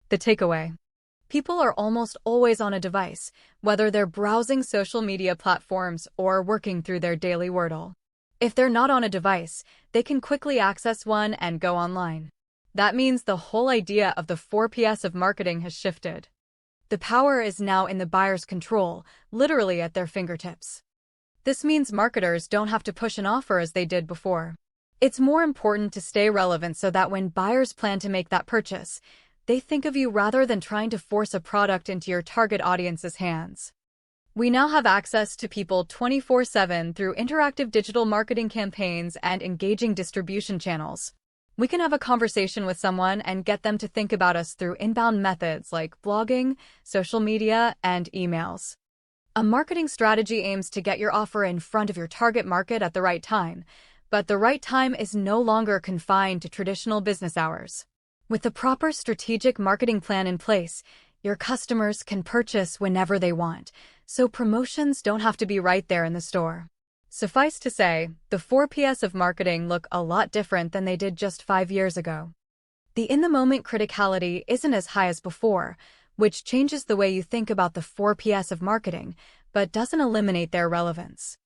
The takeaway: people are almost always on a device, whether they're browsing social media platforms or working through their daily Wordle. If they're not on a device, they can quickly access one and go online. That means the whole idea of the 4Ps of marketing has shifted. The power is now in the buyer's control, literally at their fingertips. This means marketers don't have to push an offer as they did before. It's more important to stay relevant so that when buyers plan to make that purchase, they think of you rather than trying to force a product into your target audience's hands. We now have access to people 24/7 through interactive digital marketing campaigns and engaging distribution channels. We can have a conversation with someone and get them to think about us through inbound methods like blogging, social media, and emails. A marketing strategy aims to get your offer in front of your target market at the right time, but the right time is no longer confined to traditional business hours. With the proper strategic marketing plan in place, your customers can purchase whenever they want, so promotions don't have to be right there in the store. Suffice to say, the 4Ps of marketing look a lot different than they did just 5 years ago. The in-the-moment criticality isn't as high as before, which changes the way you think about the 4Ps of marketing, but doesn't eliminate their relevance.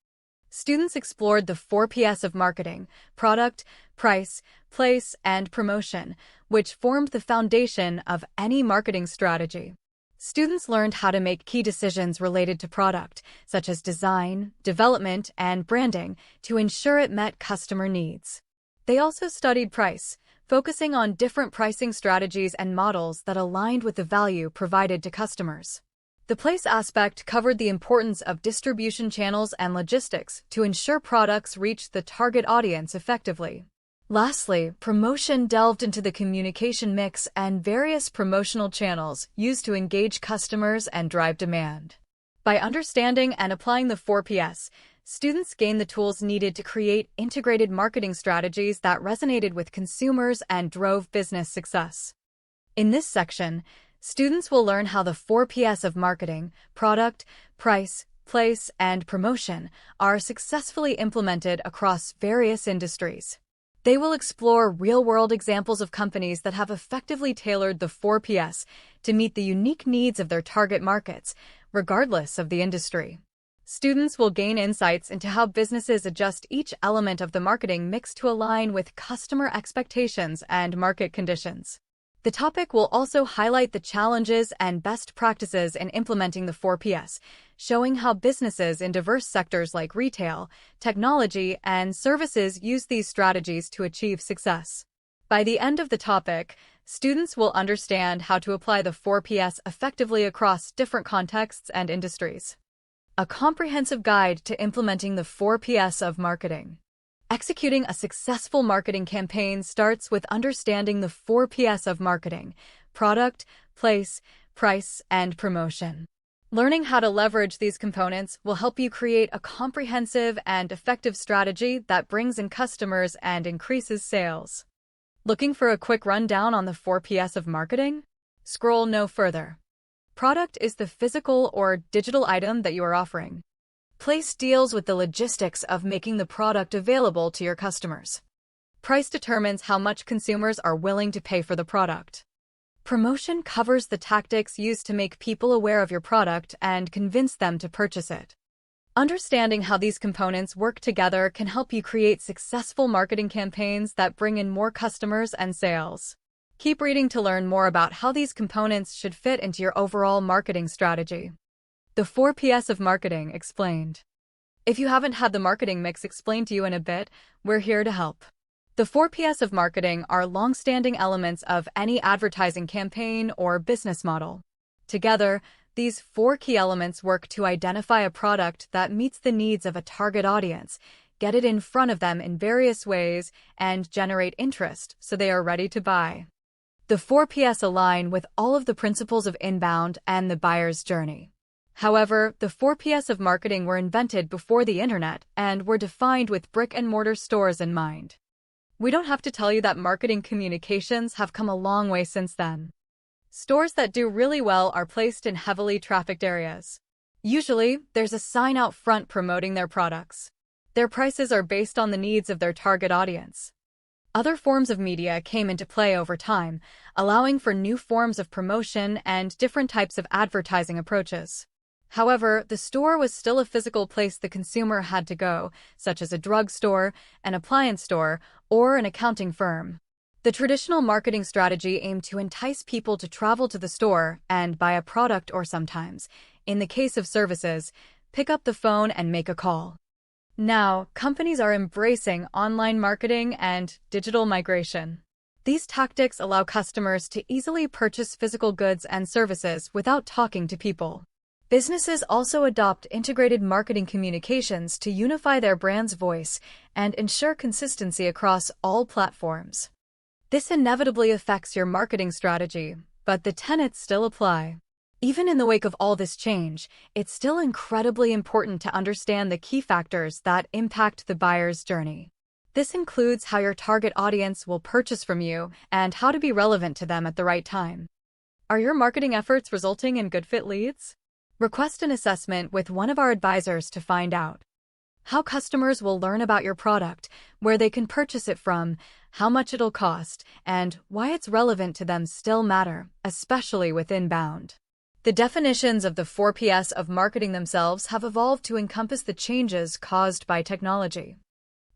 Students explored the 4Ps of marketing: product, price, place, and promotion, which formed the foundation of any marketing strategy. Students learned how to make key decisions related to product, such as design, development, and branding, to ensure it met customer needs. They also studied price, focusing on different pricing strategies and models that aligned with the value provided to customers. The place aspect covered the importance of distribution channels and logistics to ensure products reach the target audience effectively. Lastly, promotion delved into the communication mix and various promotional channels used to engage customers and drive demand. By understanding and applying the 4Ps, students gained the tools needed to create integrated marketing strategies that resonated with consumers and drove business success. In this section, students will learn how the 4Ps of marketing: product, price, place, and promotion are successfully implemented across various industries. They will explore real-world examples of companies that have effectively tailored the 4Ps to meet the unique needs of their target markets, regardless of the industry. Students will gain insights into how businesses adjust each element of the marketing mix to align with customer expectations and market conditions. The topic will also highlight the challenges and best practices in implementing the 4Ps, showing how businesses in diverse sectors like retail, technology, and services use these strategies to achieve success. By the end of the topic, students will understand how to apply the 4Ps effectively across different contexts and industries. A comprehensive guide to implementing the 4Ps of marketing. Executing a successful marketing campaign starts with understanding the 4Ps of marketing: product, place, price, and promotion. Learning how to leverage these components will help you create a comprehensive and effective strategy that brings in customers and increases sales. Looking for a quick rundown on the 4Ps of marketing? Scroll no further. Product is the physical or digital item that you are offering. Place deals with the logistics of making the product available to your customers. Price determines how much consumers are willing to pay for the product. Promotion covers the tactics used to make people aware of your product and convince them to purchase it. Understanding how these components work together can help you create successful marketing campaigns that bring in more customers and sales. Keep reading to learn more about how these components should fit into your overall marketing strategy. The 4Ps of marketing explained. If you haven't had the marketing mix explained to you in a bit, we're here to help. The 4Ps of marketing are long-standing elements of any advertising campaign or business model. Together, these 4 key elements work to identify a product that meets the needs of a target audience, get it in front of them in various ways, and generate interest so they are ready to buy. The 4Ps align with all of the principles of inbound and the buyer's journey. However, the 4Ps of marketing were invented before the internet and were defined with brick-and-mortar stores in mind. We don't have to tell you that marketing communications have come a long way since then. Stores that do really well are placed in heavily trafficked areas. Usually, there's a sign out front promoting their products. Their prices are based on the needs of their target audience. Other forms of media came into play over time, allowing for new forms of promotion and different types of advertising approaches. However, the store was still a physical place the consumer had to go, such as a drugstore, an appliance store, or an accounting firm. The traditional marketing strategy aimed to entice people to travel to the store and buy a product or sometimes, in the case of services, pick up the phone and make a call. Now, companies are embracing online marketing and digital migration. These tactics allow customers to easily purchase physical goods and services without talking to people. Businesses also adopt integrated marketing communications to unify their brand's voice and ensure consistency across all platforms. This inevitably affects your marketing strategy, but the tenets still apply. Even in the wake of all this change, it's still incredibly important to understand the key factors that impact the buyer's journey. This includes how your target audience will purchase from you and how to be relevant to them at the right time. Are your marketing efforts resulting in good fit leads? Request an assessment with one of our advisors to find out how customers will learn about your product, where they can purchase it from, how much it'll cost, and why it's relevant to them still matter, especially with inbound. The definitions of the 4Ps of marketing themselves have evolved to encompass the changes caused by technology.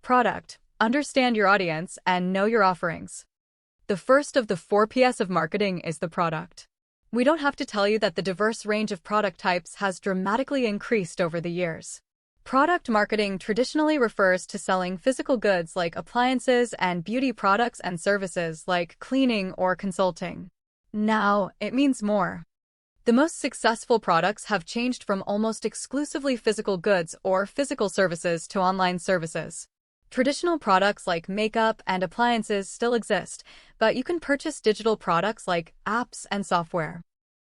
Product: understand your audience and know your offerings. The first of the 4Ps of marketing is the product. We don't have to tell you that the diverse range of product types has dramatically increased over the years. Product marketing traditionally refers to selling physical goods like appliances and beauty products and services like cleaning or consulting. Now, it means more. The most successful products have changed from almost exclusively physical goods or physical services to online services. Traditional products like makeup and appliances still exist, but you can purchase digital products like apps and software.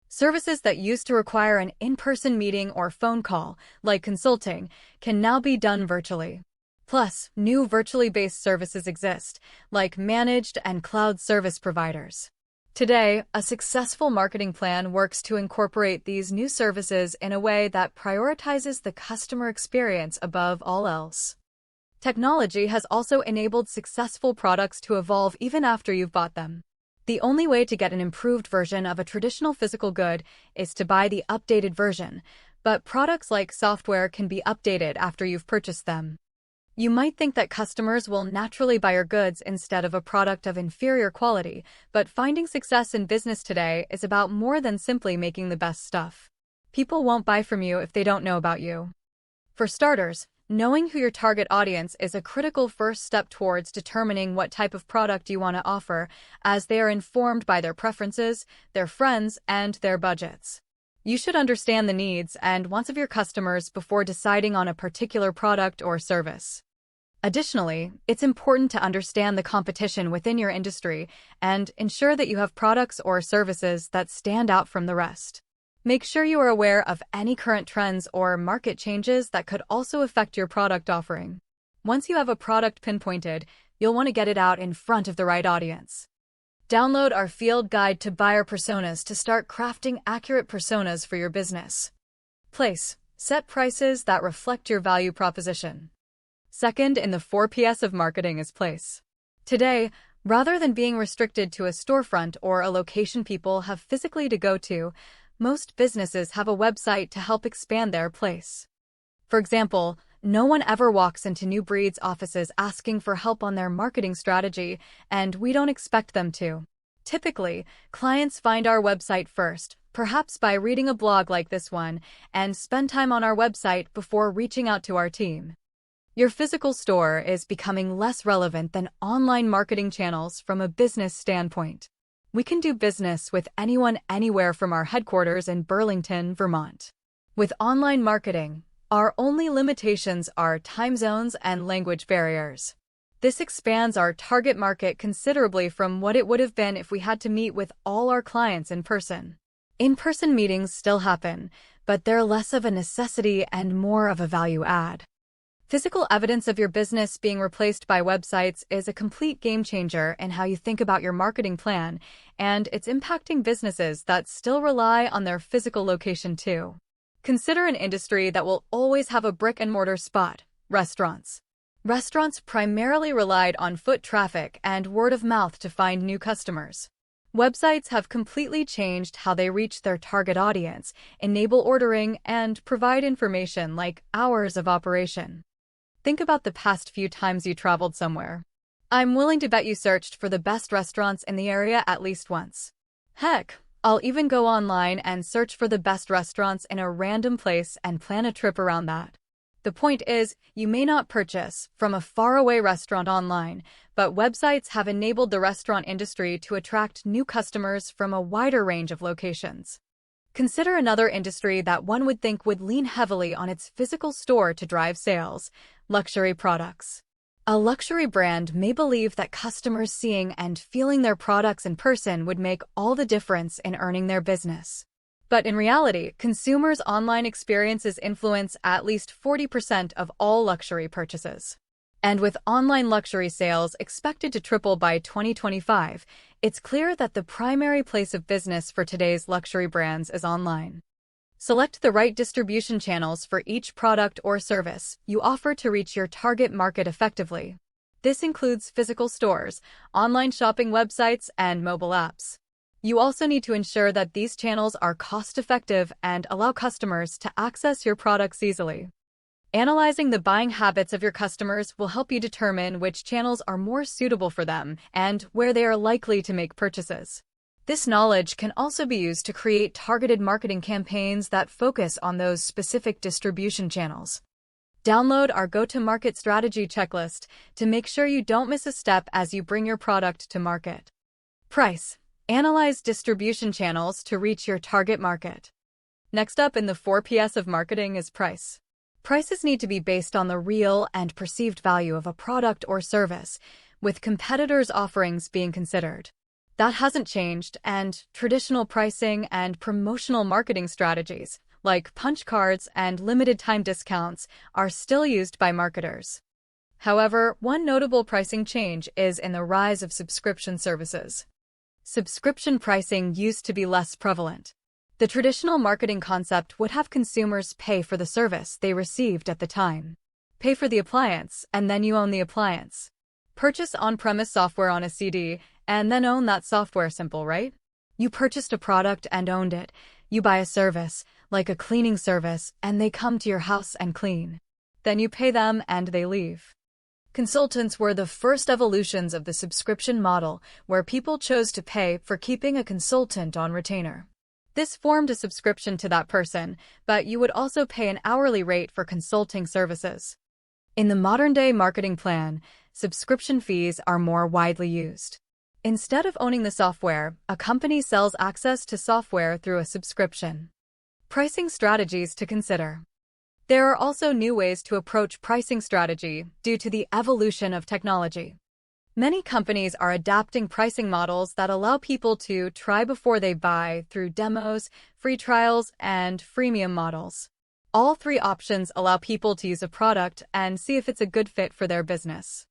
Services that used to require an in-person meeting or phone call, like consulting, can now be done virtually. Plus, new virtually based services exist, like managed and cloud service providers. Today, a successful marketing plan works to incorporate these new services in a way that prioritizes the customer experience above all else. Technology has also enabled successful products to evolve even after you've bought them. The only way to get an improved version of a traditional physical good is to buy the updated version, but products like software can be updated after you've purchased them. You might think that customers will naturally buy your goods instead of a product of inferior quality, but finding success in business today is about more than simply making the best stuff. People won't buy from you if they don't know about you. For starters, knowing who your target audience is a critical first step towards determining what type of product you want to offer, as they are informed by their preferences, their friends, and their budgets. You should understand the needs and wants of your customers before deciding on a particular product or service. Additionally, it's important to understand the competition within your industry and ensure that you have products or services that stand out from the rest. Make sure you are aware of any current trends or market changes that could also affect your product offering. Once you have a product pinpointed, you'll want to get it out in front of the right audience. Download our field guide to buyer personas to start crafting accurate personas for your business. Place: set prices that reflect your value proposition. Second in the 4Ps of marketing is place. Today, rather than being restricted to a storefront or a location people have physically to go to, most businesses have a website to help expand their place. For example, no one ever walks into New Breed's offices asking for help on their marketing strategy, and we don't expect them to. Typically, clients find our website first, perhaps by reading a blog like this one, and spend time on our website before reaching out to our team. Your physical store is becoming less relevant than online marketing channels from a business standpoint. We can do business with anyone anywhere from our headquarters in Burlington, Vermont. With online marketing, our only limitations are time zones and language barriers. This expands our target market considerably from what it would have been if we had to meet with all our clients in person. In-person meetings still happen, but they're less of a necessity and more of a value add. Physical evidence of your business being replaced by websites is a complete game changer in how you think about your marketing plan, and it's impacting businesses that still rely on their physical location too. Consider an industry that will always have a brick-and-mortar spot: restaurants. Restaurants primarily relied on foot traffic and word of mouth to find new customers. Websites have completely changed how they reach their target audience, enable ordering, and provide information like hours of operation. Think about the past few times you traveled somewhere. I'm willing to bet you searched for the best restaurants in the area at least once. Heck, I'll even go online and search for the best restaurants in a random place and plan a trip around that. The point is, you may not purchase from a faraway restaurant online, but websites have enabled the restaurant industry to attract new customers from a wider range of locations. Consider another industry that one would think would lean heavily on its physical store to drive sales: luxury products. A luxury brand may believe that customers seeing and feeling their products in person would make all the difference in earning their business. But in reality, consumers' online experiences influence at least 40% of all luxury purchases. And with online luxury sales expected to triple by 2025, it's clear that the primary place of business for today's luxury brands is online. Select the right distribution channels for each product or service you offer to reach your target market effectively. This includes physical stores, online shopping websites, and mobile apps. You also need to ensure that these channels are cost-effective and allow customers to access your products easily. Analyzing the buying habits of your customers will help you determine which channels are more suitable for them and where they are likely to make purchases. This knowledge can also be used to create targeted marketing campaigns that focus on those specific distribution channels. Download our go-to-market strategy checklist to make sure you don't miss a step as you bring your product to market. Price. Analyze distribution channels to reach your target market. Next up in the 4Ps of marketing is price. Prices need to be based on the real and perceived value of a product or service, with competitors' offerings being considered. That hasn't changed, and traditional pricing and promotional marketing strategies, like punch cards and limited-time discounts, are still used by marketers. However, one notable pricing change is in the rise of subscription services. Subscription pricing used to be less prevalent. The traditional marketing concept would have consumers pay for the service they received at the time. Pay for the appliance, and then you own the appliance. Purchase on-premise software on a CD, and then own that software. Simple, right? You purchased a product and owned it. You buy a service, like a cleaning service, and they come to your house and clean. Then you pay them and they leave. Consultants were the first evolutions of the subscription model, where people chose to pay for keeping a consultant on retainer. This formed a subscription to that person, but you would also pay an hourly rate for consulting services. In the modern-day marketing plan, subscription fees are more widely used. Instead of owning the software, a company sells access to software through a subscription. Pricing strategies to consider. There are also new ways to approach pricing strategy due to the evolution of technology. Many companies are adapting pricing models that allow people to try before they buy through demos, free trials, and freemium models. All three options allow people to use a product and see if it's a good fit for their business.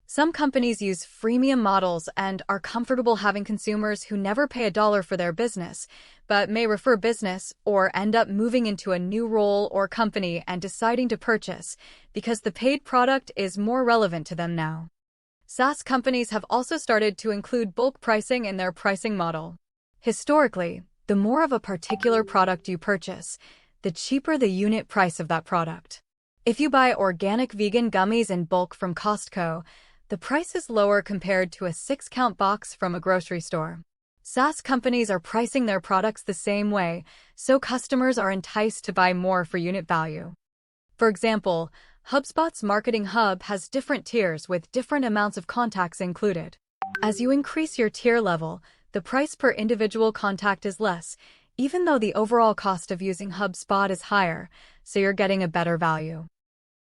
Some companies use freemium models and are comfortable having consumers who never pay $1 for their business, but may refer business or end up moving into a new role or company and deciding to purchase because the paid product is more relevant to them now. SaaS companies have also started to include bulk pricing in their pricing model. Historically, the more of a particular product you purchase, the cheaper the unit price of that product. If you buy organic vegan gummies in bulk from Costco, the price is lower compared to a 6-count box from a grocery store. SaaS companies are pricing their products the same way, so customers are enticed to buy more for unit value. For example, HubSpot's Marketing Hub has different tiers with different amounts of contacts included. As you increase your tier level, the price per individual contact is less, even though the overall cost of using HubSpot is higher, so you're getting a better value.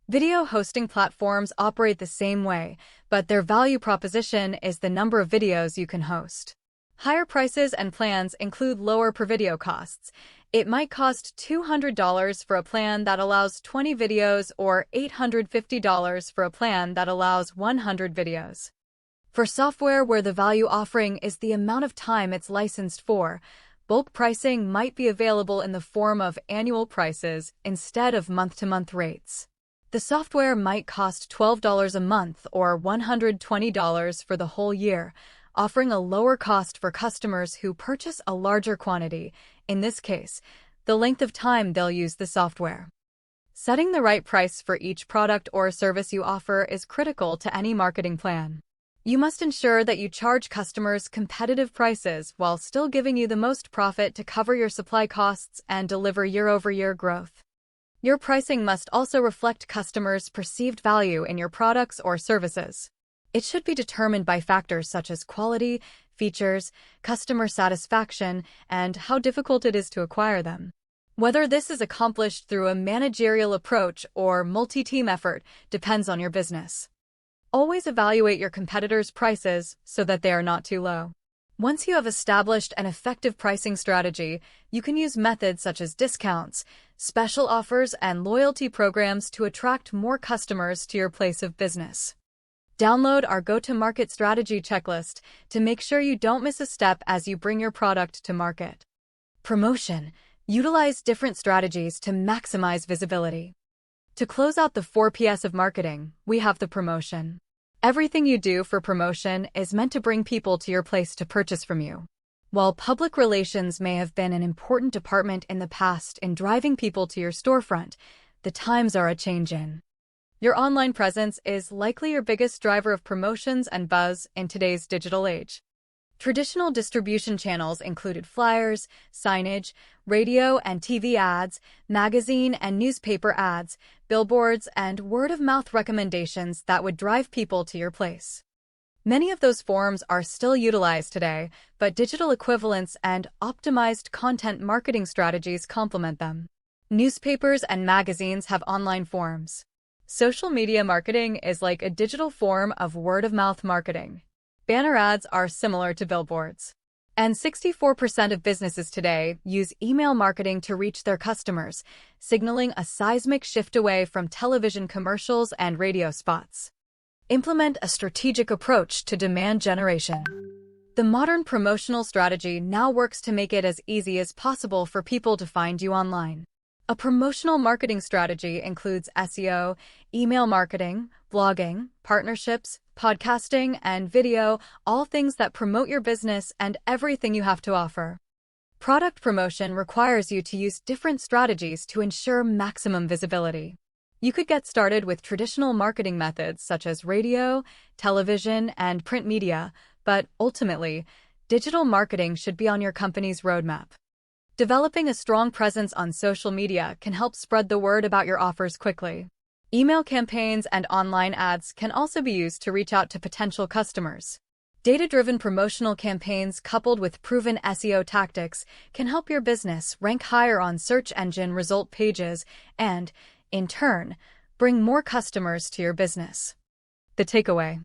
Video hosting platforms operate the same way, but their value proposition is the number of videos you can host. Higher prices and plans include lower per video costs. It might cost $200 for a plan that allows 20 videos or $850 for a plan that allows 100 videos. For software where the value offering is the amount of time it's licensed for, bulk pricing might be available in the form of annual prices instead of month-to-month rates. The software might cost $12 a month or $120 for the whole year, offering a lower cost for customers who purchase a larger quantity, in this case, the length of time they'll use the software. Setting the right price for each product or service you offer is critical to any marketing plan. You must ensure that you charge customers competitive prices while still giving you the most profit to cover your supply costs and deliver year-over-year growth. Your pricing must also reflect customers' perceived value in your products or services. It should be determined by factors such as quality, features, customer satisfaction, and how difficult it is to acquire them. Whether this is accomplished through a managerial approach or multi-team effort depends on your business. Always evaluate your competitors' prices so that they are not too low. Once you have established an effective pricing strategy, you can use methods such as discounts, special offers, and loyalty programs to attract more customers to your place of business. Download our go-to-market strategy checklist to make sure you don't miss a step as you bring your product to market. Promotion. Utilize different strategies to maximize visibility. To close out the 4 Ps of marketing, we have the promotion. Everything you do for promotion is meant to bring people to your place to purchase from you. While public relations may have been an important department in the past in driving people to your storefront, the times are a-changin'. Your online presence is likely your biggest driver of promotions and buzz in today's digital age. Traditional distribution channels included flyers, signage, radio and TV ads, magazine and newspaper ads, billboards, and word-of-mouth recommendations that would drive people to your place. Many of those forms are still utilized today, but digital equivalents and optimized content marketing strategies complement them. Newspapers and magazines have online forms. Social media marketing is like a digital form of word-of-mouth marketing. Banner ads are similar to billboards. And 64% of businesses today use email marketing to reach their customers, signaling a seismic shift away from television commercials and radio spots. Implement a strategic approach to demand generation. The modern promotional strategy now works to make it as easy as possible for people to find you online. A promotional marketing strategy includes SEO, email marketing, blogging, partnerships, podcasting, and video, all things that promote your business and everything you have to offer. Product promotion requires you to use different strategies to ensure maximum visibility. You could get started with traditional marketing methods such as radio, television, and print media, but ultimately, digital marketing should be on your company's roadmap. Developing a strong presence on social media can help spread the word about your offers quickly. Email campaigns and online ads can also be used to reach out to potential customers. Data-driven promotional campaigns coupled with proven SEO tactics can help your business rank higher on search engine result pages and, in turn, bring more customers to your business. The takeaway.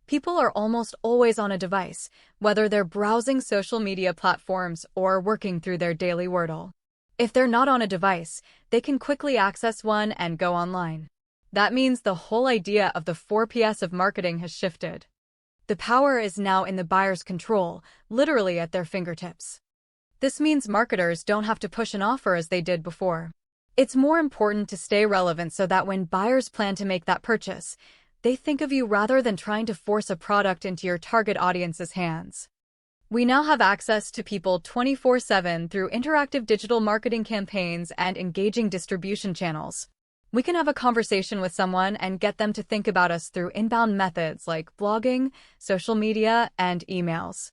People are almost always on a device, whether they're browsing social media platforms or working through their daily Wordle. If they're not on a device, they can quickly access one and go online. That means the whole idea of the 4 Ps of marketing has shifted. The power is now in the buyer's control, literally at their fingertips. This means marketers don't have to push an offer as they did before. It's more important to stay relevant so that when buyers plan to make that purchase, they think of you rather than trying to force a product into your target audience's hands. We now have access to people 24/7 through interactive digital marketing campaigns and engaging distribution channels. We can have a conversation with someone and get them to think about us through inbound methods like blogging, social media, and emails.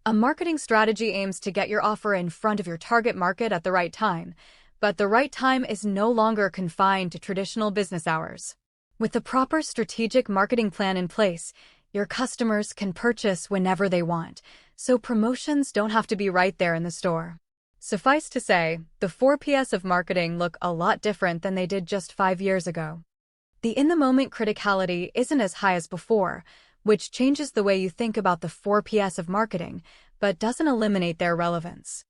A marketing strategy aims to get your offer in front of your target market at the right time, but the right time is no longer confined to traditional business hours. With the proper strategic marketing plan in place, your customers can purchase whenever they want, so promotions don't have to be right there in the store. Suffice to say, the 4 Ps of marketing look a lot different than they did just 5 years ago. The in-the-moment criticality isn't as high as before, which changes the way you think about the 4 Ps of marketing, but doesn't eliminate their relevance.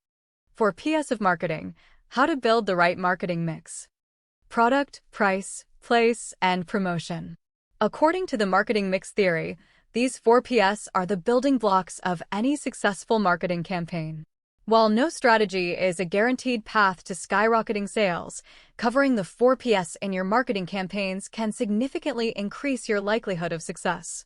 4 Ps of marketing: how to build the right marketing mix. Product, price, place, and promotion. According to the marketing mix theory, these 4 Ps are the building blocks of any successful marketing campaign. While no strategy is a guaranteed path to skyrocketing sales, covering the 4Ps in your marketing campaigns can significantly increase your likelihood of success.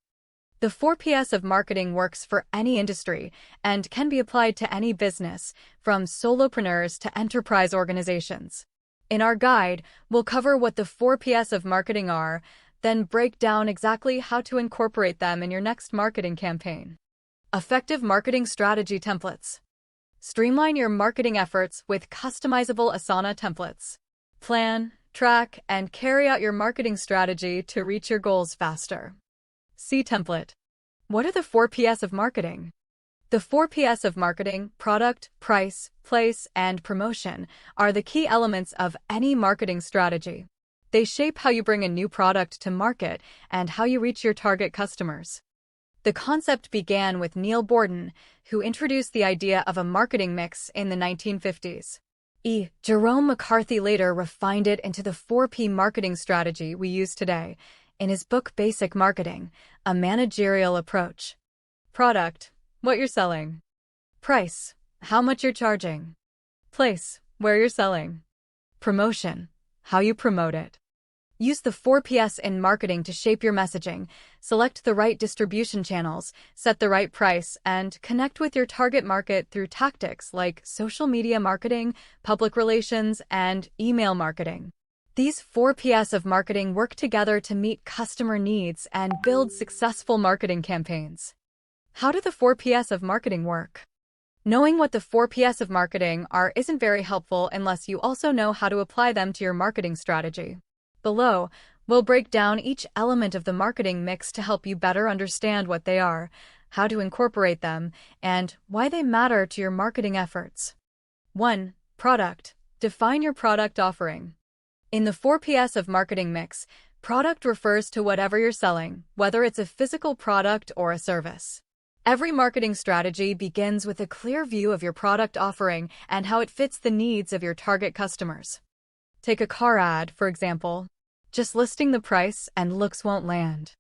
The 4Ps of marketing works for any industry and can be applied to any business, from solopreneurs to enterprise organizations. In our guide, we'll cover what the 4Ps of marketing are, then break down exactly how to incorporate them in your next marketing campaign. Effective marketing strategy templates. Streamline your marketing efforts with customizable Asana templates. Plan, track, and carry out your marketing strategy to reach your goals faster. C template. What are the 4Ps of marketing? The 4Ps of marketing, product, price, place, and promotion, are the key elements of any marketing strategy. They shape how you bring a new product to market and how you reach your target customers. The concept began with Neil Borden, who introduced the idea of a marketing mix in the 1950s. Jerome McCarthy later refined it into the 4P marketing strategy we use today in his book Basic Marketing, a Managerial Approach. Product, what you're selling. Price, how much you're charging. Place, where you're selling. Promotion, how you promote it. Use the 4Ps in marketing to shape your messaging, select the right distribution channels, set the right price, and connect with your target market through tactics like social media marketing, public relations, and email marketing. These 4Ps of marketing work together to meet customer needs and build successful marketing campaigns. How do the 4Ps of marketing work? Knowing what the 4Ps of marketing are isn't very helpful unless you also know how to apply them to your marketing strategy. Below, we'll break down each element of the marketing mix to help you better understand what they are, how to incorporate them, and why they matter to your marketing efforts. 1. Product. Define your product offering. In the 4Ps of marketing mix, product refers to whatever you're selling, whether it's a physical product or a service. Every marketing strategy begins with a clear view of your product offering and how it fits the needs of your target customers. Take a car ad, for example. Just listing the price and looks won't land.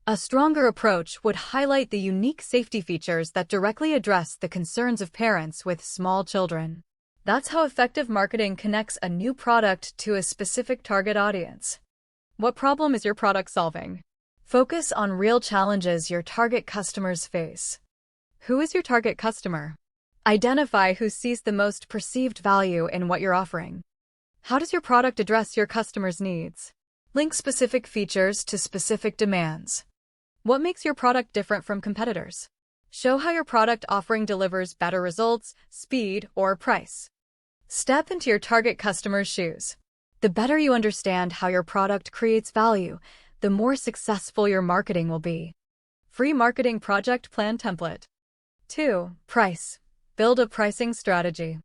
A stronger approach would highlight the unique safety features that directly address the concerns of parents with small children. That's how effective marketing connects a new product to a specific target audience. What problem is your product solving? Focus on real challenges your target customers face. Who is your target customer? Identify who sees the most perceived value in what you're offering. How does your product address your customers' needs? Link specific features to specific demands. What makes your product different from competitors? Show how your product offering delivers better results, speed, or price. Step into your target customer's shoes. The better you understand how your product creates value, the more successful your marketing will be. Free Marketing Project Plan Template. 2. Price. Build a pricing strategy.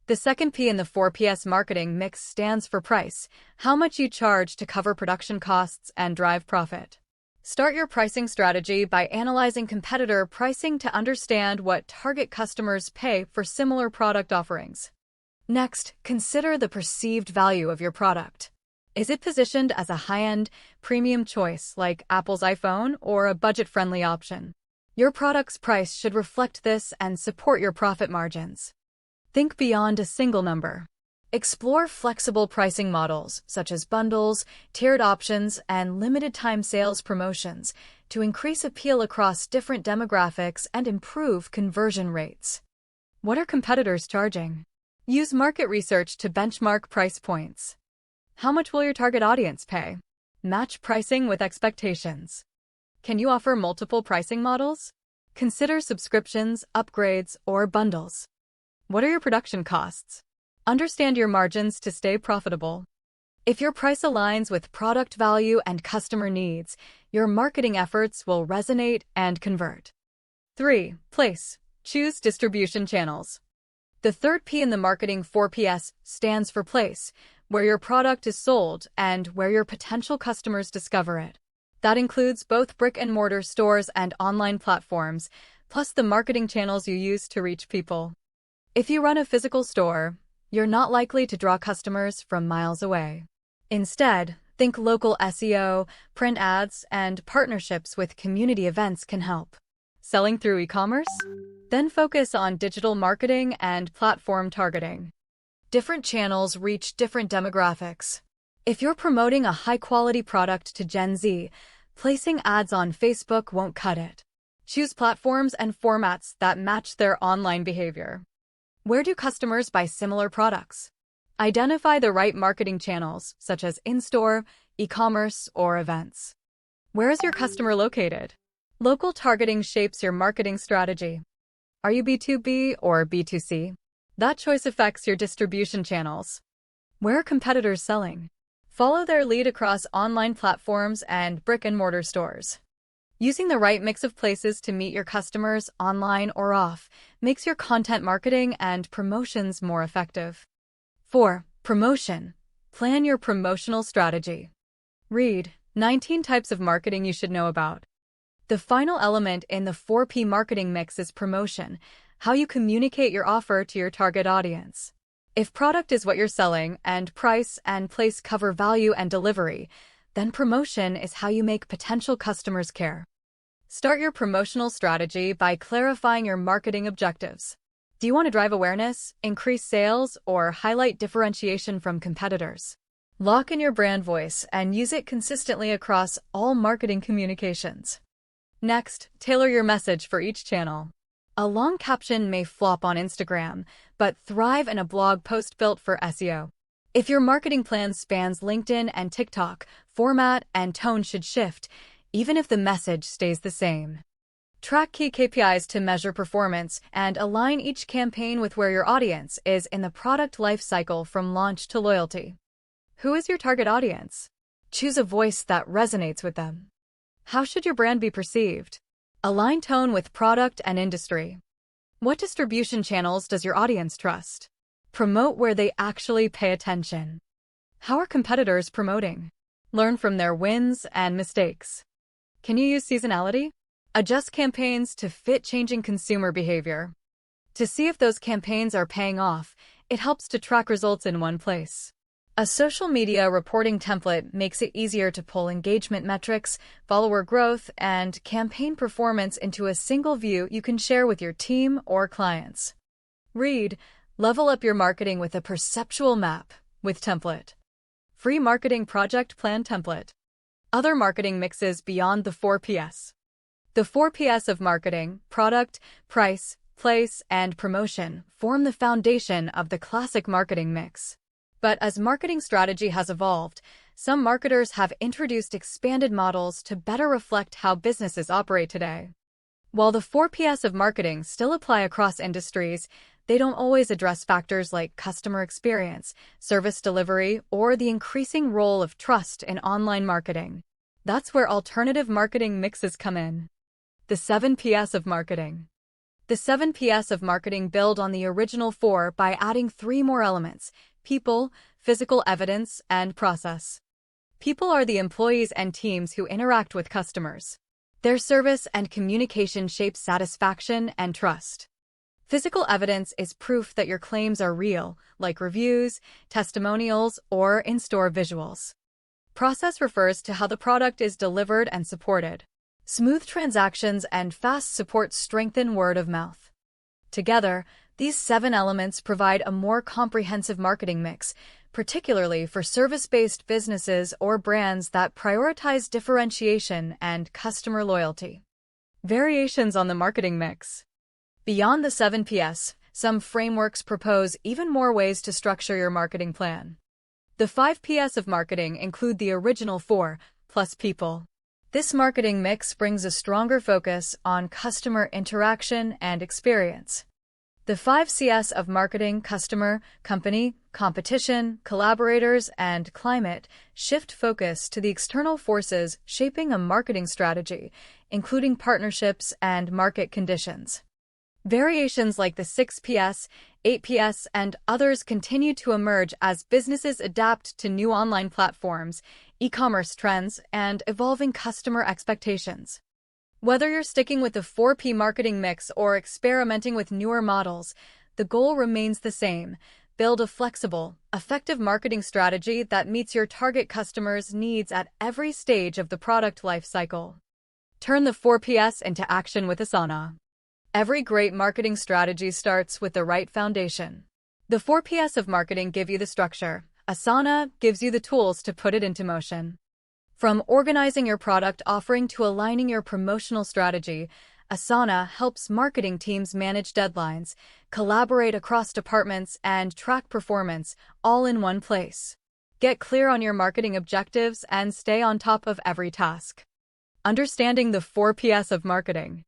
The second P in the 4Ps marketing mix stands for price, how much you charge to cover production costs and drive profit. Start your pricing strategy by analyzing competitor pricing to understand what target customers pay for similar product offerings. Next, consider the perceived value of your product. Is it positioned as a high-end, premium choice like Apple's iPhone or a budget-friendly option? Your product's price should reflect this and support your profit margins. Think beyond a single number. Explore flexible pricing models, such as bundles, tiered options, and limited-time sales promotions, to increase appeal across different demographics and improve conversion rates. What are competitors charging? Use market research to benchmark price points. How much will your target audience pay? Match pricing with expectations. Can you offer multiple pricing models? Consider subscriptions, upgrades, or bundles. What are your production costs? Understand your margins to stay profitable. If your price aligns with product value and customer needs, your marketing efforts will resonate and convert. 3. Place. Choose distribution channels. The third P in the marketing 4Ps stands for place, where your product is sold and where your potential customers discover it. That includes both brick-and-mortar stores and online platforms, plus the marketing channels you use to reach people. If you run a physical store, you're not likely to draw customers from miles away. Instead, think local SEO, print ads, and partnerships with community events can help. Selling through e-commerce? Then focus on digital marketing and platform targeting. Different channels reach different demographics. If you're promoting a high-quality product to Gen Z, placing ads on Facebook won't cut it. Choose platforms and formats that match their online behavior. Where do customers buy similar products? Identify the right marketing channels, such as in-store, e-commerce, or events. Where is your customer located? Local targeting shapes your marketing strategy. Are you B2B or B2C? That choice affects your distribution channels. Where are competitors selling? Follow their lead across online platforms and brick-and-mortar stores. Using the right mix of places to meet your customers, online or off, makes your content marketing and promotions more effective. 4. Promotion. Plan your promotional strategy. Read 19 types of marketing you should know about. The final element in the 4P marketing mix is promotion, how you communicate your offer to your target audience. If product is what you're selling and price and place cover value and delivery, then promotion is how you make potential customers care. Start your promotional strategy by clarifying your marketing objectives. Do you want to drive awareness, increase sales, or highlight differentiation from competitors? Lock in your brand voice and use it consistently across all marketing communications. Next, tailor your message for each channel. A long caption may flop on Instagram, but thrive in a blog post built for SEO. If your marketing plan spans LinkedIn and TikTok, format and tone should shift, even if the message stays the same. Track key KPIs to measure performance and align each campaign with where your audience is in the product life cycle from launch to loyalty. Who is your target audience? Choose a voice that resonates with them. How should your brand be perceived? Align tone with product and industry. What distribution channels does your audience trust? Promote where they actually pay attention. How are competitors promoting? Learn from their wins and mistakes. Can you use seasonality? Adjust campaigns to fit changing consumer behavior. To see if those campaigns are paying off, it helps to track results in one place. A social media reporting template makes it easier to pull engagement metrics, follower growth, and campaign performance into a single view you can share with your team or clients. Read Level Up Your Marketing with a Perceptual Map with Template. Free Marketing Project Plan Template. Other marketing mixes beyond the 4Ps. The 4Ps of marketing, product, price, place, and promotion, form the foundation of the classic marketing mix. But as marketing strategy has evolved, some marketers have introduced expanded models to better reflect how businesses operate today. While the 4Ps of marketing still apply across industries, they don't always address factors like customer experience, service delivery, or the increasing role of trust in online marketing. That's where alternative marketing mixes come in. The 7Ps of marketing. The 7Ps of marketing build on the original 4 by adding 3 more elements: people, physical evidence, and process. People are the employees and teams who interact with customers. Their service and communication shape satisfaction and trust. Physical evidence is proof that your claims are real, like reviews, testimonials, or in-store visuals. Process refers to how the product is delivered and supported. Smooth transactions and fast support strengthen word of mouth. Together, these 7 elements provide a more comprehensive marketing mix, particularly for service-based businesses or brands that prioritize differentiation and customer loyalty. Variations on the marketing mix. Beyond the 7Ps, some frameworks propose even more ways to structure your marketing plan. The 5Ps of marketing include the original 4, plus people. This marketing mix brings a stronger focus on customer interaction and experience. The 5Cs of marketing, customer, company, competition, collaborators, and climate shift focus to the external forces shaping a marketing strategy, including partnerships and market conditions. Variations like the 6Ps, 8Ps, and others continue to emerge as businesses adapt to new online platforms, e-commerce trends, and evolving customer expectations. Whether you're sticking with the 4P marketing mix or experimenting with newer models, the goal remains the same: build a flexible, effective marketing strategy that meets your target customers' needs at every stage of the product life cycle. Turn the 4Ps into action with Asana. Every great marketing strategy starts with the right foundation. The 4Ps of marketing give you the structure. Asana gives you the tools to put it into motion. From organizing your product offering to aligning your promotional strategy, Asana helps marketing teams manage deadlines, collaborate across departments, and track performance all in one place. Get clear on your marketing objectives and stay on top of every task. Understanding the 4Ps of marketing.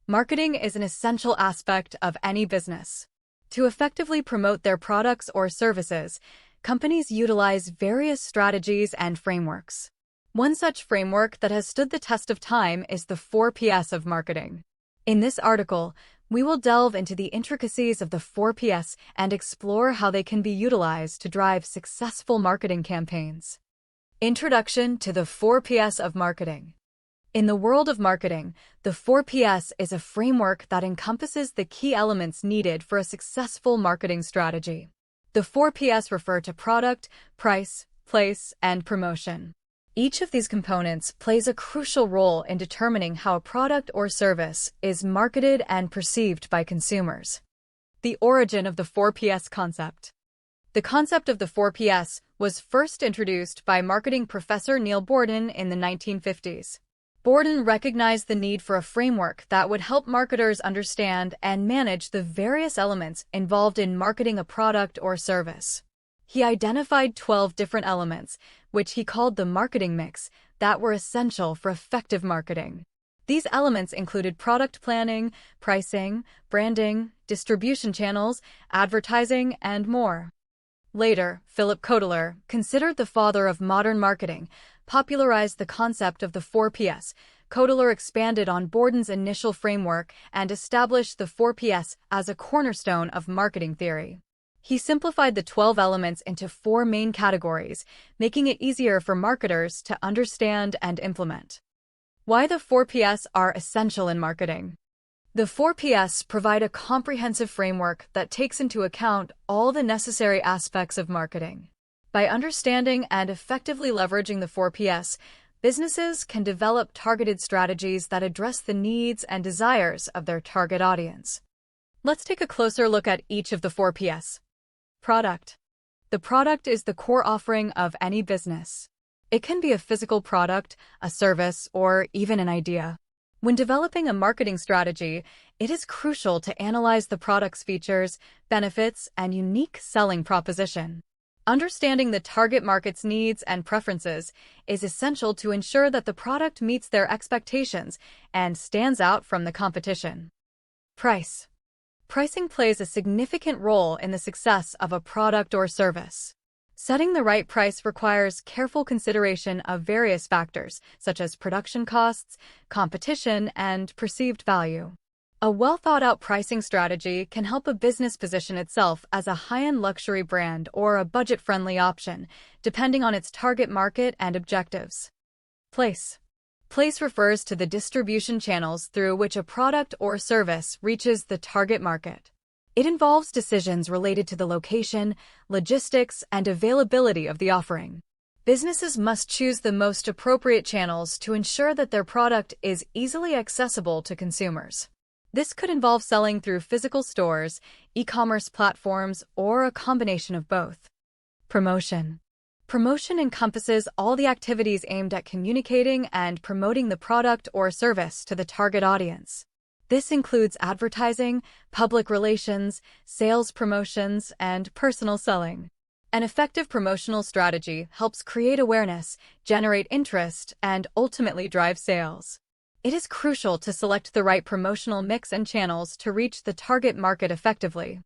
Marketing is an essential aspect of any business. To effectively promote their products or services, companies utilize various strategies and frameworks. One such framework that has stood the test of time is the 4Ps of marketing. In this article, we will delve into the intricacies of the 4Ps and explore how they can be utilized to drive successful marketing campaigns. Introduction to the 4Ps of marketing. In the world of marketing, the 4Ps is a framework that encompasses the key elements needed for a successful marketing strategy. The 4Ps refer to product, price, place, and promotion. Each of these components plays a crucial role in determining how a product or service is marketed and perceived by consumers. The origin of the 4Ps concept. The concept of the 4Ps was first introduced by marketing professor Neil Borden in the 1950s. Borden recognized the need for a framework that would help marketers understand and manage the various elements involved in marketing a product or service. He identified 12 different elements, which he called the marketing mix, that were essential for effective marketing. These elements included product planning, pricing, branding, distribution channels, advertising, and more. Later, Philip Kotler, considered the father of modern marketing, popularized the concept of the 4Ps. Kotler expanded on Borden's initial framework and established the 4Ps as a cornerstone of marketing theory. He simplified the 12 elements into 4 main categories, making it easier for marketers to understand and implement. Why the 4Ps are essential in marketing. The 4Ps provide a comprehensive framework that takes into account all the necessary aspects of marketing. By understanding and effectively leveraging the 4Ps, businesses can develop targeted strategies that address the needs and desires of their target audience. Let's take a closer look at each of the 4Ps. Product. The product is the core offering of any business. It can be a physical product, a service, or even an idea. When developing a marketing strategy, it is crucial to analyze the product's features, benefits, and unique selling proposition. Understanding the target market's needs and preferences is essential to ensure that the product meets their expectations and stands out from the competition. Price. Pricing plays a significant role in the success of a product or service. Setting the right price requires careful consideration of various factors, such as production costs, competition, and perceived value. A well-thought-out pricing strategy can help a business position itself as a high-end luxury brand or a budget-friendly option, depending on its target market and objectives. Place. Place refers to the distribution channels through which a product or service reaches the target market. It involves decisions related to the location, logistics, and availability of the offering. Businesses must choose the most appropriate channels to ensure that their product is easily accessible to consumers. This could involve selling through physical stores, e-commerce platforms, or a combination of both. Promotion. Promotion encompasses all the activities aimed at communicating and promoting the product or service to the target audience. This includes advertising, public relations, sales promotions, and personal selling. An effective promotional strategy helps create awareness, generate interest, and ultimately drive sales. It is crucial to select the right promotional mix and channels to reach the target market effectively.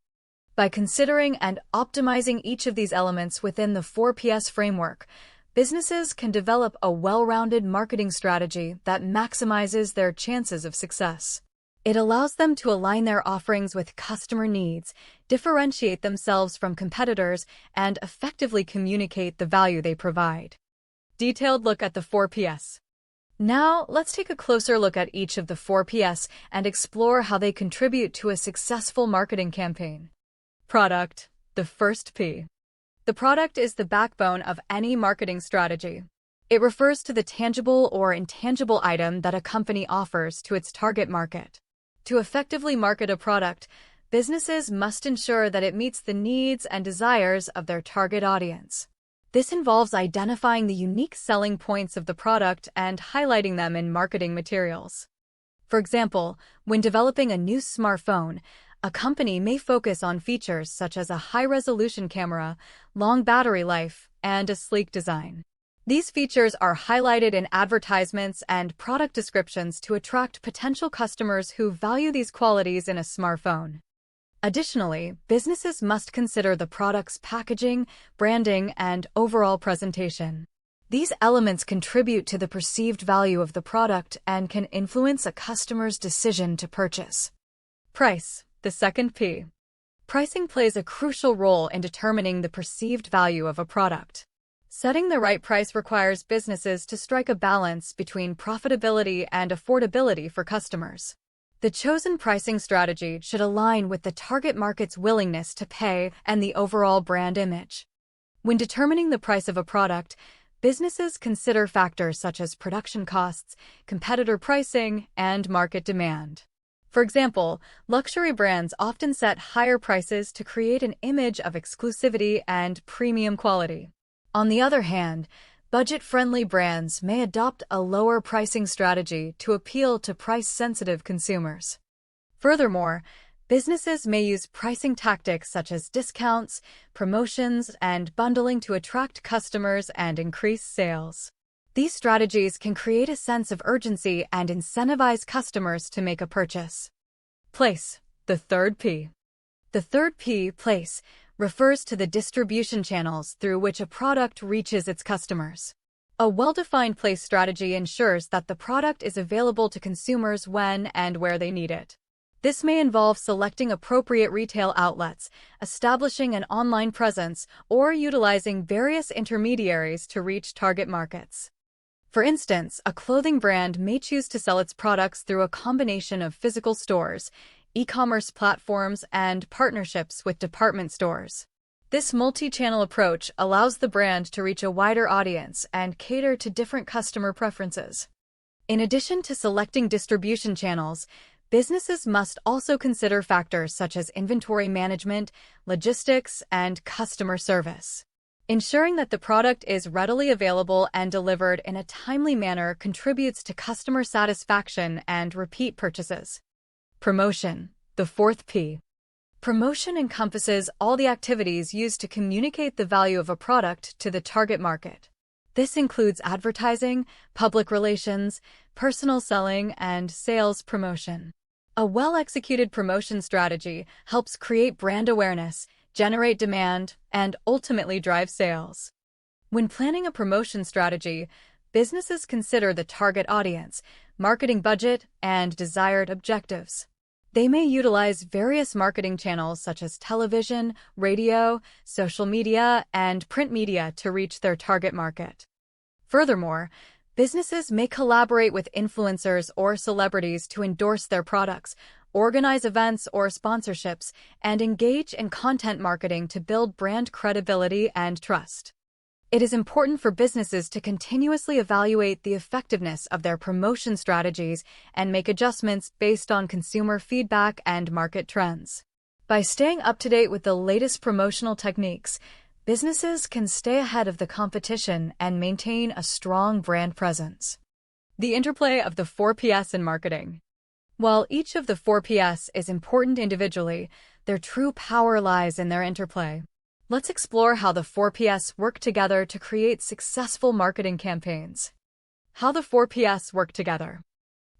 By considering and optimizing each of these elements within the 4Ps framework, businesses can develop a well-rounded marketing strategy that maximizes their chances of success. It allows them to align their offerings with customer needs, differentiate themselves from competitors, and effectively communicate the value they provide. Detailed look at the 4Ps. Now, let's take a closer look at each of the 4Ps and explore how they contribute to a successful marketing campaign. Product, the first P. The product is the backbone of any marketing strategy. It refers to the tangible or intangible item that a company offers to its target market. To effectively market a product, businesses must ensure that it meets the needs and desires of their target audience. This involves identifying the unique selling points of the product and highlighting them in marketing materials. For example, when developing a new smartphone, a company may focus on features such as a high-resolution camera, long battery life, and a sleek design. These features are highlighted in advertisements and product descriptions to attract potential customers who value these qualities in a smartphone. Additionally, businesses must consider the product's packaging, branding, and overall presentation. These elements contribute to the perceived value of the product and can influence a customer's decision to purchase. Price, the second P. Pricing plays a crucial role in determining the perceived value of a product. Setting the right price requires businesses to strike a balance between profitability and affordability for customers. The chosen pricing strategy should align with the target market's willingness to pay and the overall brand image. When determining the price of a product, businesses consider factors such as production costs, competitor pricing, and market demand. For example, luxury brands often set higher prices to create an image of exclusivity and premium quality. On the other hand, budget-friendly brands may adopt a lower pricing strategy to appeal to price-sensitive consumers. Furthermore, businesses may use pricing tactics such as discounts, promotions, and bundling to attract customers and increase sales. These strategies can create a sense of urgency and incentivize customers to make a purchase. Place, the third P. The third P, place, refers to the distribution channels through which a product reaches its customers. A well-defined place strategy ensures that the product is available to consumers when and where they need it. This may involve selecting appropriate retail outlets, establishing an online presence, or utilizing various intermediaries to reach target markets. For instance, a clothing brand may choose to sell its products through a combination of physical stores, e-commerce platforms, and partnerships with department stores. This multi-channel approach allows the brand to reach a wider audience and cater to different customer preferences. In addition to selecting distribution channels, businesses must also consider factors such as inventory management, logistics, and customer service. Ensuring that the product is readily available and delivered in a timely manner contributes to customer satisfaction and repeat purchases. Promotion, the fourth P. Promotion encompasses all the activities used to communicate the value of a product to the target market. This includes advertising, public relations, personal selling, and sales promotion. A well-executed promotion strategy helps create brand awareness, generate demand, and ultimately drive sales. When planning a promotion strategy, businesses consider the target audience, marketing budget, and desired objectives. They may utilize various marketing channels such as television, radio, social media, and print media to reach their target market. Furthermore, businesses may collaborate with influencers or celebrities to endorse their products, organize events or sponsorships, and engage in content marketing to build brand credibility and trust. It is important for businesses to continuously evaluate the effectiveness of their promotion strategies and make adjustments based on consumer feedback and market trends. By staying up to date with the latest promotional techniques, businesses can stay ahead of the competition and maintain a strong brand presence. The interplay of the 4Ps in marketing. While each of the 4Ps is important individually, their true power lies in their interplay. Let's explore how the 4Ps work together to create successful marketing campaigns. How the 4Ps work together.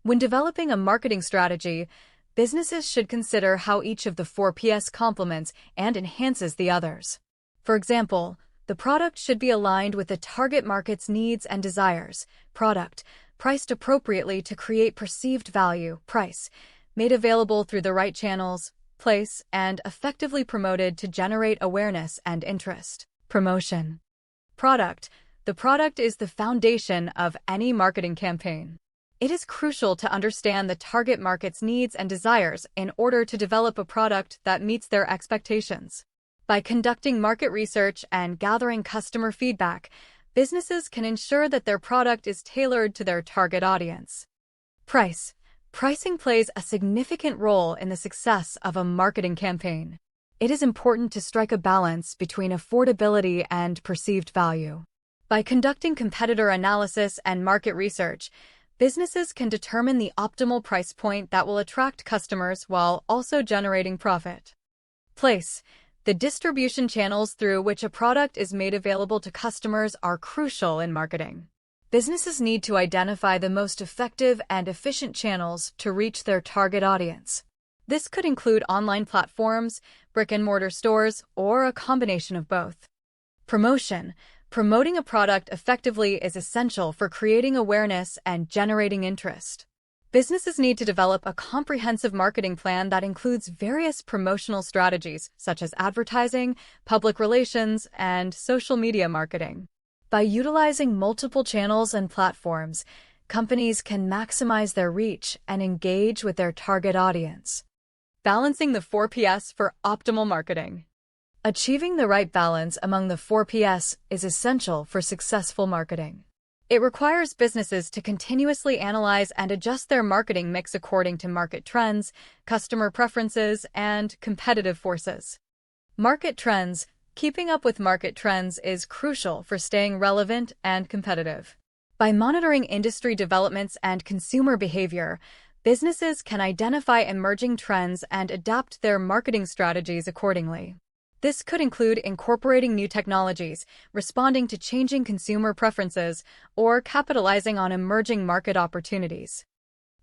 When developing a marketing strategy, businesses should consider how each of the 4Ps complements and enhances the others. For example, the product should be aligned with the target market's needs and desires. Product, priced appropriately to create perceived value. Price, made available through the right channels. Place, and effectively promoted to generate awareness and interest. Promotion. Product, the product is the foundation of any marketing campaign. It is crucial to understand the target market's needs and desires in order to develop a product that meets their expectations. By conducting market research and gathering customer feedback, businesses can ensure that their product is tailored to their target audience. Price, Pricing plays a significant role in the success of a marketing campaign. It is important to strike a balance between affordability and perceived value. By conducting competitor analysis and market research, businesses can determine the optimal price point that will attract customers while also generating profit. Place. The distribution channels through which a product is made available to customers are crucial in marketing. Businesses need to identify the most effective and efficient channels to reach their target audience. This could include online platforms, brick-and-mortar stores, or a combination of both. Promotion. Promoting a product effectively is essential for creating awareness and generating interest. Businesses need to develop a comprehensive marketing plan that includes various promotional strategies, such as advertising, public relations, and social media marketing. By utilizing multiple channels and platforms, companies can maximize their reach and engage with their target audience. Balancing the 4Ps for optimal marketing. Achieving the right balance among the 4Ps is essential for successful marketing. It requires businesses to continuously analyze and adjust their marketing mix according to market trends, customer preferences, and competitive forces. Market trends. Keeping up with market trends is crucial for staying relevant and competitive. By monitoring industry developments and consumer behavior, businesses can identify emerging trends and adapt their marketing strategies accordingly. This could include incorporating new technologies, responding to changing consumer preferences, or capitalizing on emerging market opportunities.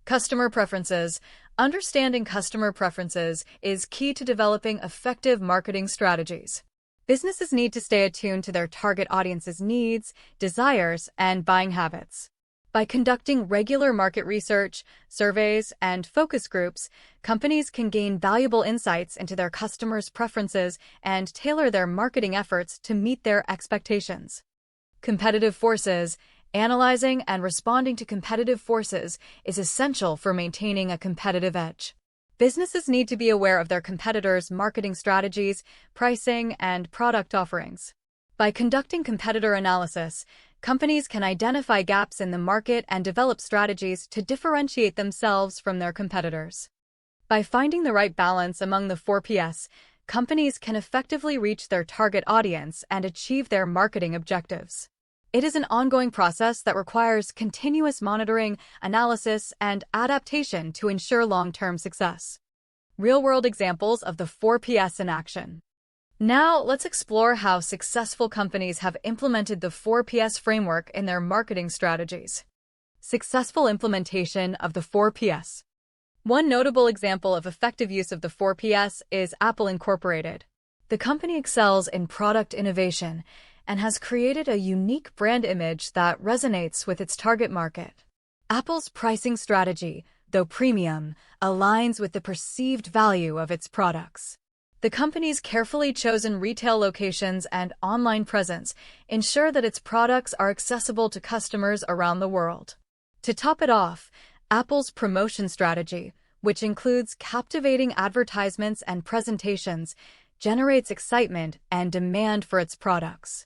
Customer preferences. Understanding customer preferences is key to developing effective marketing strategies. Businesses need to stay attuned to their target audience's needs, desires, and buying habits. By conducting regular market research, surveys, and focus groups, companies can gain valuable insights into their customers' preferences and tailor their marketing efforts to meet their expectations. Competitive forces. Analyzing and responding to competitive forces is essential for maintaining a competitive edge. Businesses need to be aware of their competitors' marketing strategies, pricing, and product offerings. By conducting competitor analysis, companies can identify gaps in the market and develop strategies to differentiate themselves from their competitors. By finding the right balance among the 4Ps, companies can effectively reach their target audience and achieve their marketing objectives. It is an ongoing process that requires continuous monitoring, analysis, and adaptation to ensure long-term success. Real-world examples of the 4Ps in action. Now, let's explore how successful companies have implemented the 4Ps framework in their marketing strategies. Successful implementation of the 4Ps. One notable example of effective use of the 4Ps is Apple Incorporated. The company excels in product innovation and has created a unique brand image that resonates with its target market. Apple's pricing strategy, though premium, aligns with the perceived value of its products. The company's carefully chosen retail locations and online presence ensure that its products are accessible to customers around the world. To top it off, Apple's promotion strategy, which includes captivating advertisements and presentations, generates excitement and demand for its products.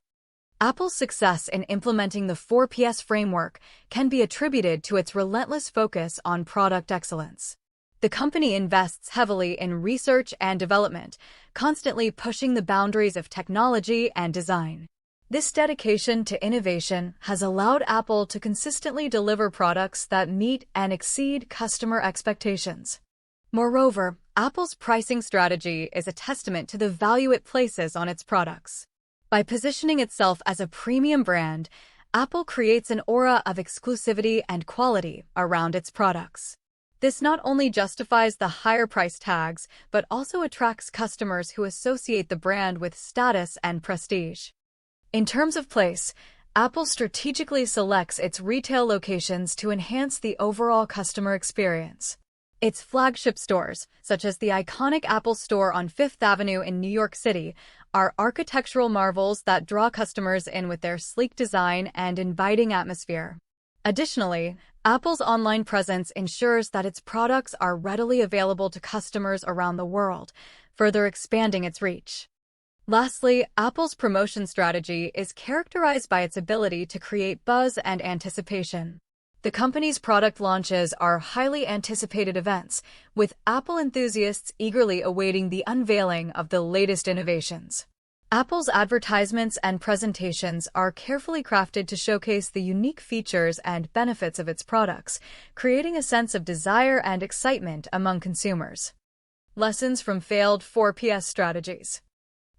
Apple's success in implementing the 4Ps framework can be attributed to its relentless focus on product excellence. The company invests heavily in research and development, constantly pushing the boundaries of technology and design. This dedication to innovation has allowed Apple to consistently deliver products that meet and exceed customer expectations. Moreover, Apple's pricing strategy is a testament to the value it places on its products. By positioning itself as a premium brand, Apple creates an aura of exclusivity and quality around its products. This not only justifies the higher price tags, but also attracts customers who associate the brand with status and prestige. In terms of place, Apple strategically selects its retail locations to enhance the overall customer experience. Its flagship stores, such as the iconic Apple Store on Fifth Avenue in New York City, are architectural marvels that draw customers in with their sleek design and inviting atmosphere. Additionally, Apple's online presence ensures that its products are readily available to customers around the world, further expanding its reach. Lastly, Apple's promotion strategy is characterized by its ability to create buzz and anticipation. The company's product launches are highly anticipated events, with Apple enthusiasts eagerly awaiting the unveiling of the latest innovations. Apple's advertisements and presentations are carefully crafted to showcase the unique features and benefits of its products, creating a sense of desire and excitement among consumers. Lessons from failed 4PS strategies.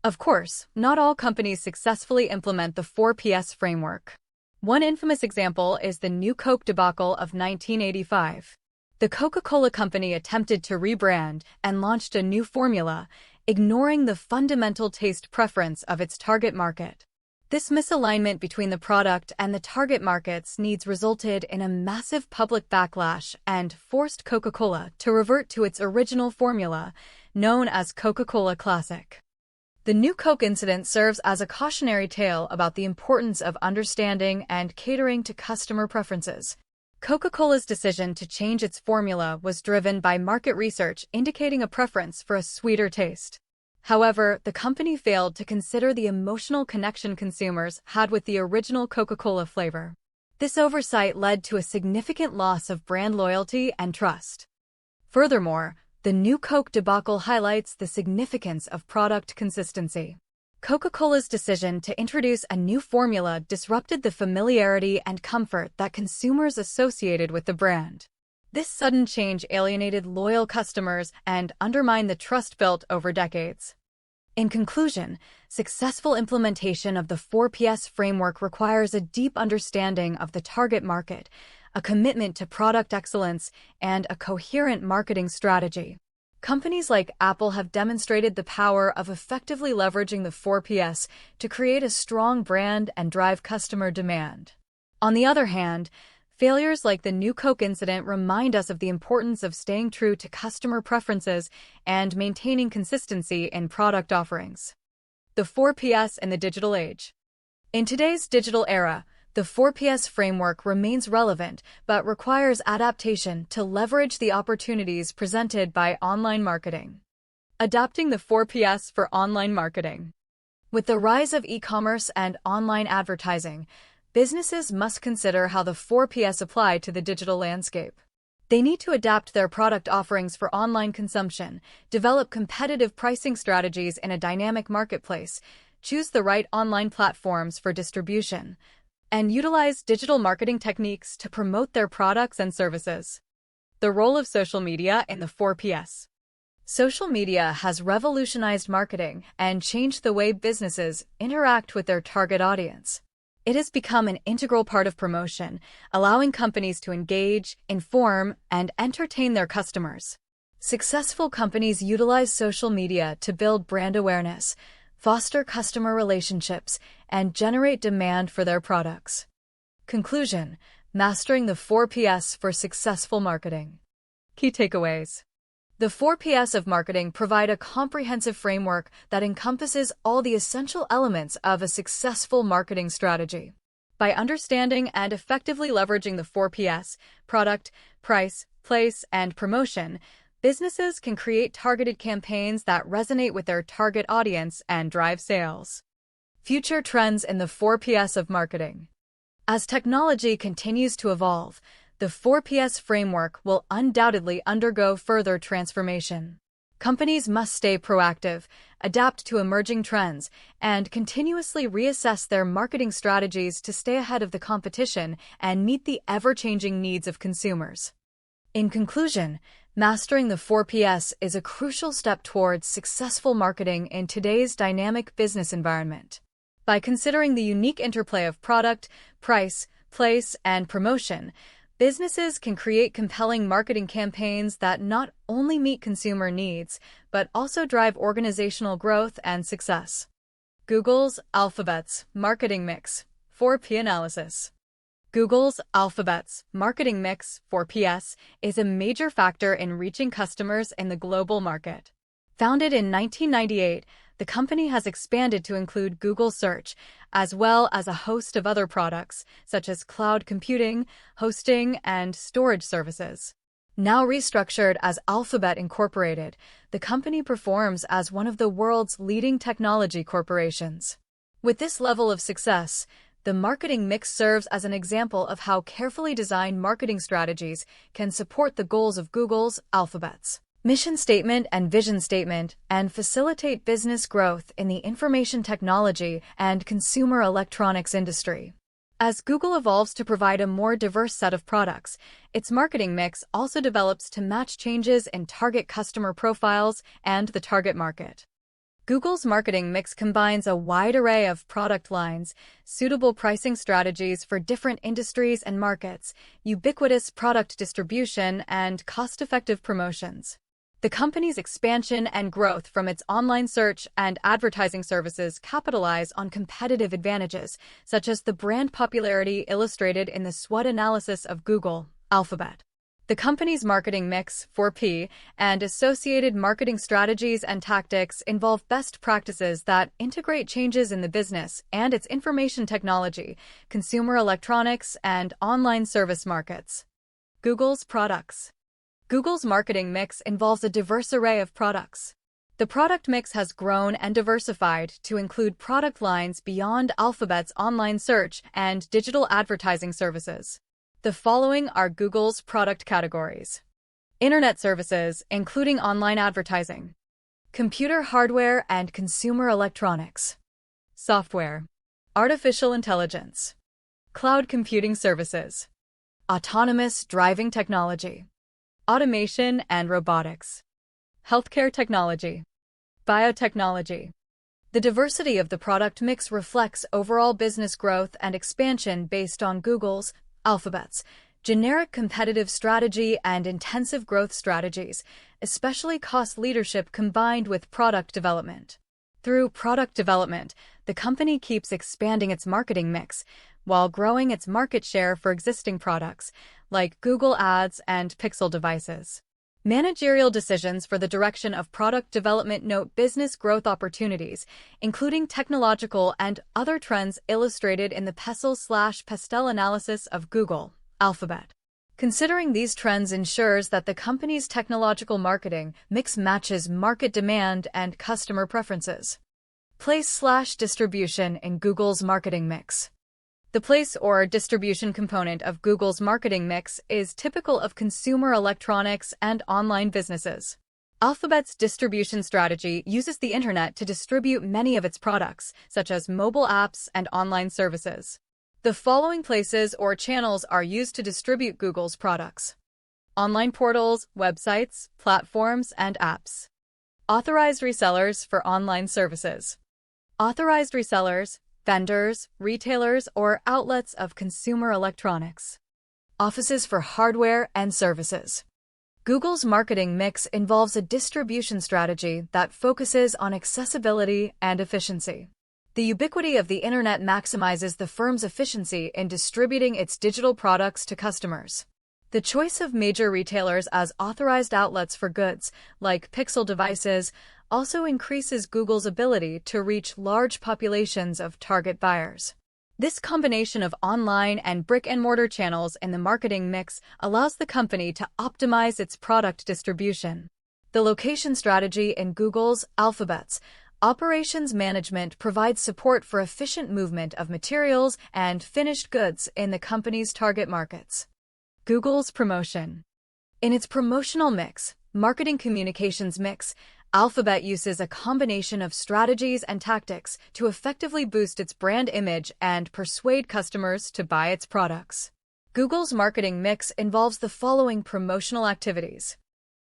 Of course, not all companies successfully implement the 4PS framework. One infamous example is the New Coke debacle of 1985. The Coca-Cola Company attempted to rebrand and launched a new formula, ignoring the fundamental taste preference of its target market. This misalignment between the product and the target market's needs resulted in a massive public backlash and forced Coca-Cola to revert to its original formula, known as Coca-Cola Classic. The New Coke incident serves as a cautionary tale about the importance of understanding and catering to customer preferences. Coca-Cola's decision to change its formula was driven by market research indicating a preference for a sweeter taste. However, the company failed to consider the emotional connection consumers had with the original Coca-Cola flavor. This oversight led to a significant loss of brand loyalty and trust. Furthermore, the New Coke debacle highlights the significance of product consistency. Coca-Cola's decision to introduce a new formula disrupted the familiarity and comfort that consumers associated with the brand. This sudden change alienated loyal customers and undermined the trust built over decades. In conclusion, successful implementation of the 4PS framework requires a deep understanding of the target market, a commitment to product excellence, and a coherent marketing strategy. Companies like Apple have demonstrated the power of effectively leveraging the 4PS to create a strong brand and drive customer demand. On the other hand, failures like the New Coke incident remind us of the importance of staying true to customer preferences and maintaining consistency in product offerings. The 4PS in the digital age. In today's digital era, the 4PS framework remains relevant but requires adaptation to leverage the opportunities presented by online marketing. Adopting the 4PS for online marketing. With the rise of e-commerce and online advertising, businesses must consider how the 4PS apply to the digital landscape. They need to adapt their product offerings for online consumption, develop competitive pricing strategies in a dynamic marketplace, choose the right online platforms for distribution, and utilize digital marketing techniques to promote their products and services. The role of social media in the 4PS. Social media has revolutionized marketing and changed the way businesses interact with their target audience. It has become an integral part of promotion, allowing companies to engage, inform, and entertain their customers. Successful companies utilize social media to build brand awareness, foster customer relationships, and generate demand for their products. Conclusion: mastering the 4PS for successful marketing. Key takeaways. The 4PS of marketing provide a comprehensive framework that encompasses all the essential elements of a successful marketing strategy. By understanding and effectively leveraging the 4PS, product, price, place, and promotion, businesses can create targeted campaigns that resonate with their target audience and drive sales. Future trends in the 4PS of marketing. As technology continues to evolve, the 4PS framework will undoubtedly undergo further transformation. Companies must stay proactive, adapt to emerging trends, and continuously reassess their marketing strategies to stay ahead of the competition and meet the ever-changing needs of consumers. In conclusion, mastering the 4PS is a crucial step towards successful marketing in today's dynamic business environment. By considering the unique interplay of product, price, place, and promotion, businesses can create compelling marketing campaigns that not only meet consumer needs, but also drive organizational growth and success. Google's Alphabet's marketing mix, 4P analysis. Google's Alphabet's marketing mix, 4PS, is a major factor in reaching customers in the global market. Founded in 1998, the company has expanded to include Google Search, as well as a host of other products, such as cloud computing, hosting, and storage services. Now restructured as Alphabet Incorporated, the company performs as one of the world's leading technology corporations. With this level of success, The marketing mix serves as an example of how carefully designed marketing strategies can support the goals of Google's, Alphabet's mission statement and vision statement and facilitate business growth in the information technology and consumer electronics industry. As Google evolves to provide a more diverse set of products, its marketing mix also develops to match changes in target customer profiles and the target market. Google's marketing mix combines a wide array of product lines, suitable pricing strategies for different industries and markets, ubiquitous product distribution, and cost-effective promotions. The company's expansion and growth from its online search and advertising services capitalize on competitive advantages, such as the brand popularity illustrated in the SWOT analysis of Google, Alphabet. The company's marketing mix, 4P, and associated marketing strategies and tactics involve best practices that integrate changes in the business and its information technology, consumer electronics, and online service markets. Google's products. Google's marketing mix involves a diverse array of products. The product mix has grown and diversified to include product lines beyond Alphabet's online search and digital advertising services. The following are Google's product categories: Internet services, including online advertising; computer hardware and consumer electronics; software; artificial intelligence; cloud computing services; autonomous driving technology; automation and robotics; healthcare technology; biotechnology. The diversity of the product mix reflects overall business growth and expansion based on Google's, Alphabet's, generic competitive strategy and intensive growth strategies, especially cost leadership combined with product development. Through product development, the company keeps expanding its marketing mix while growing its market share for existing products, like Google Ads and Pixel devices. Managerial decisions for the direction of product development note business growth opportunities, including technological and other trends illustrated in the PESTLE/PESTEL analysis of Google, Alphabet. Considering these trends ensures that the company's technological marketing mix matches market demand and customer preferences. Place/distribution in Google's marketing mix. The place or distribution component of Google's marketing mix is typical of consumer electronics and online businesses. Alphabet's distribution strategy uses the internet to distribute many of its products, such as mobile apps and online services. The following places or channels are used to distribute Google's products: online portals, websites, platforms, and apps. Authorized resellers for online services. Authorized resellers, vendors, retailers, or outlets of consumer electronics. Offices for hardware and services. Google's marketing mix involves a distribution strategy that focuses on accessibility and efficiency. The ubiquity of the internet maximizes the firm's efficiency in distributing its digital products to customers. The choice of major retailers as authorized outlets for goods, like Pixel devices, also increases Google's ability to reach large populations of target buyers. This combination of online and brick-and-mortar channels in the marketing mix allows the company to optimize its product distribution. The location strategy in Google's, Alphabet's, operations management provides support for efficient movement of materials and finished goods in the company's target markets. Google's promotion. In its promotional mix, marketing communications mix, Alphabet uses a combination of strategies and tactics to effectively boost its brand image and persuade customers to buy its products. Google's marketing mix involves the following promotional activities: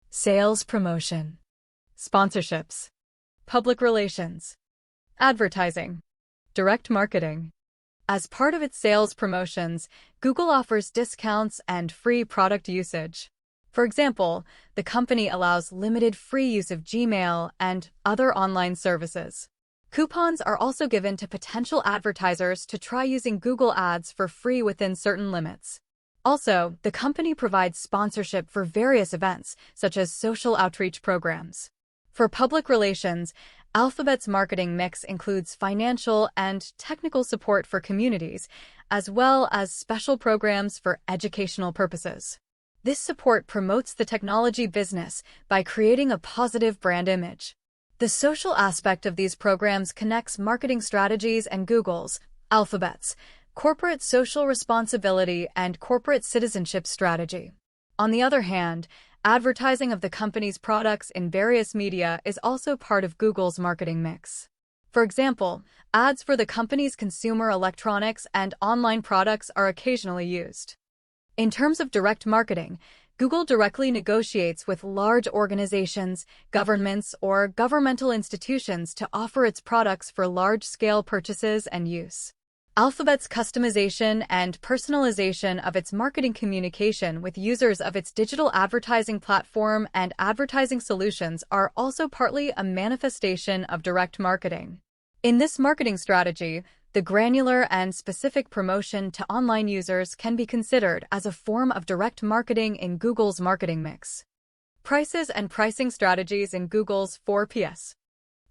sales promotion, sponsorships, public relations, advertising, direct marketing. As part of its sales promotions, Google offers discounts and free product usage. For example, the company allows limited free use of Gmail and other online services. Coupons are also given to potential advertisers to try using Google Ads for free within certain limits. Also, the company provides sponsorship for various events, such as social outreach programs. For public relations, Alphabet's marketing mix includes financial and technical support for communities, as well as special programs for educational purposes. This support promotes the technology business by creating a positive brand image. The social aspect of these programs connects marketing strategies and Google's, Alphabet's, corporate social responsibility and corporate citizenship strategy. On the other hand, advertising of the company's products in various media is also part of Google's marketing mix. For example, ads for the company's consumer electronics and online products are occasionally used. In terms of direct marketing, Google directly negotiates with large organizations, governments, or governmental institutions to offer its products for large-scale purchases and use. Alphabet's customization and personalization of its marketing communication with users of its digital advertising platform and advertising solutions are also partly a manifestation of direct marketing. In this marketing strategy, the granular and specific promotion to online users can be considered as a form of direct marketing in Google's marketing mix. Prices and pricing strategies in Google's 4PS.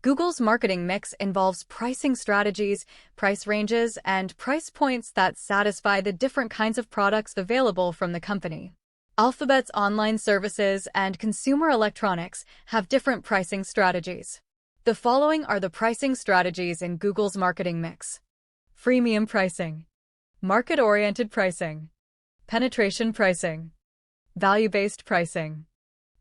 Google's marketing mix involves pricing strategies, price ranges, and price points that satisfy the different kinds of products available from the company. Alphabet's online services and consumer electronics have different pricing strategies. The following are the pricing strategies in Google's marketing mix: freemium pricing, market-oriented pricing, penetration pricing, value-based pricing.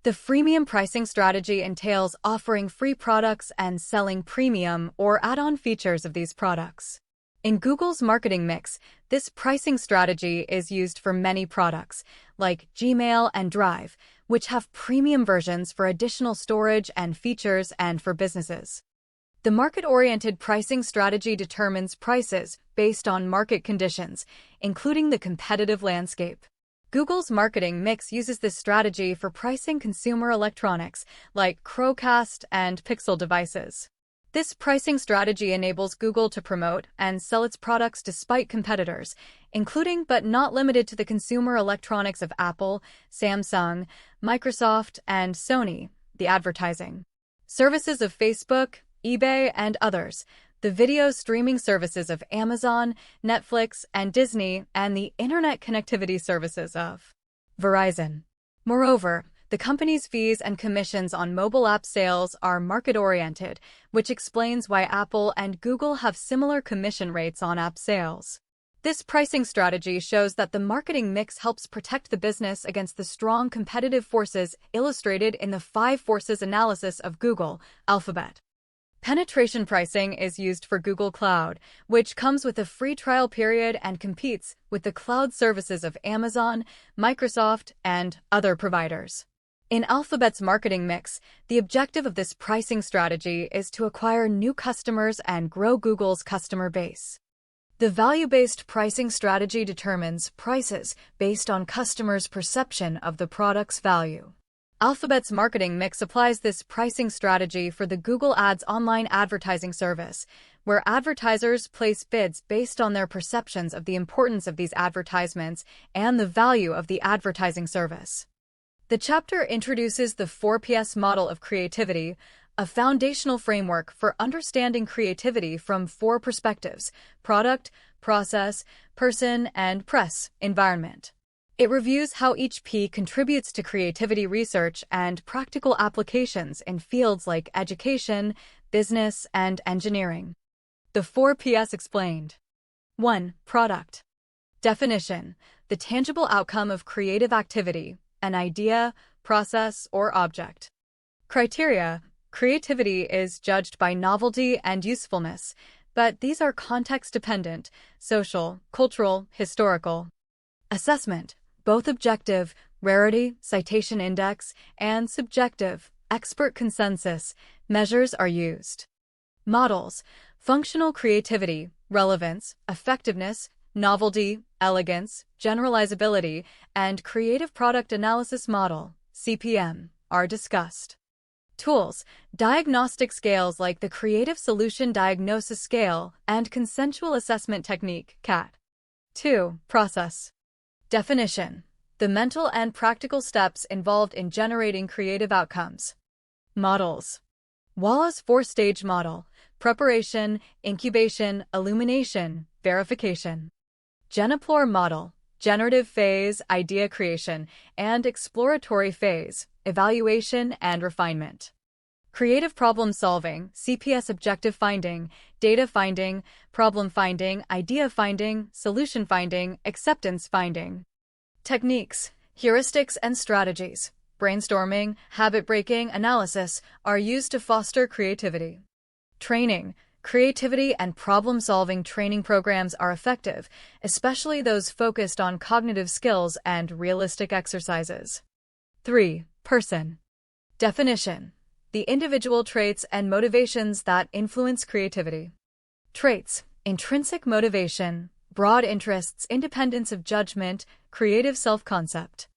The freemium pricing strategy entails offering free products and selling premium or add-on features of these products. In Google's marketing mix, this pricing strategy is used for many products, like Gmail and Drive, which have premium versions for additional storage and features and for businesses. The market-oriented pricing strategy determines prices based on market conditions, including the competitive landscape. Google's marketing mix uses this strategy for pricing consumer electronics like Chromecast and Pixel devices. This pricing strategy enables Google to promote and sell its products despite competitors, including but not limited to the consumer electronics of Apple, Samsung, Microsoft, and Sony, the advertising services of Facebook, eBay, and others, the video streaming services of Amazon, Netflix, and Disney, and the internet connectivity services of Verizon. Moreover, the company's fees and commissions on mobile app sales are market-oriented, which explains why Apple and Google have similar commission rates on app sales. This pricing strategy shows that the marketing mix helps protect the business against the strong competitive forces illustrated in the 5 forces analysis of Google, Alphabet. Penetration pricing is used for Google Cloud, which comes with a free trial period and competes with the cloud services of Amazon, Microsoft, and other providers. In Alphabet's marketing mix, the objective of this pricing strategy is to acquire new customers and grow Google's customer base. The value-based pricing strategy determines prices based on customers' perception of the product's value. Alphabet's marketing mix applies this pricing strategy for the Google Ads online advertising service, where advertisers place bids based on their perceptions of the importance of these advertisements and the value of the advertising service. The chapter introduces the 4PS model of creativity, a foundational framework for understanding creativity from 4 perspectives: product, process, person, and press environment. It reviews how each P contributes to creativity research and practical applications in fields like education, business, and engineering. The 4PS explained. 1. Product. Definition: the tangible outcome of creative activity, an idea, process, or object. Criteria: creativity is judged by novelty and usefulness, but these are context-dependent, social, cultural, historical. Assessment: both objective, rarity, citation index, and subjective, expert consensus, measures are used. Models: functional creativity, relevance, effectiveness, novelty, elegance, generalizability, and creative product analysis model, CPM, are discussed. Tools: diagnostic scales like the Creative Solution Diagnosis Scale and Consensual Assessment Technique, CAT. 2. Process. Definition: the mental and practical steps involved in generating creative outcomes. Models: Wallace 4-stage model, preparation, incubation, illumination, verification. Geniplor model, generative phase, idea creation, and exploratory phase, evaluation and refinement. Creative problem solving, CPS objective finding, data finding, problem finding, idea finding, solution finding, acceptance finding. Techniques, heuristics, and strategies. Brainstorming, habit-breaking, analysis are used to foster creativity. Training, creativity and problem-solving training programs are effective, especially those focused on cognitive skills and realistic exercises. 3. Person. Definition. The individual traits and motivations that influence creativity. Traits: intrinsic motivation, broad interests, independence of judgment, creative self-concept.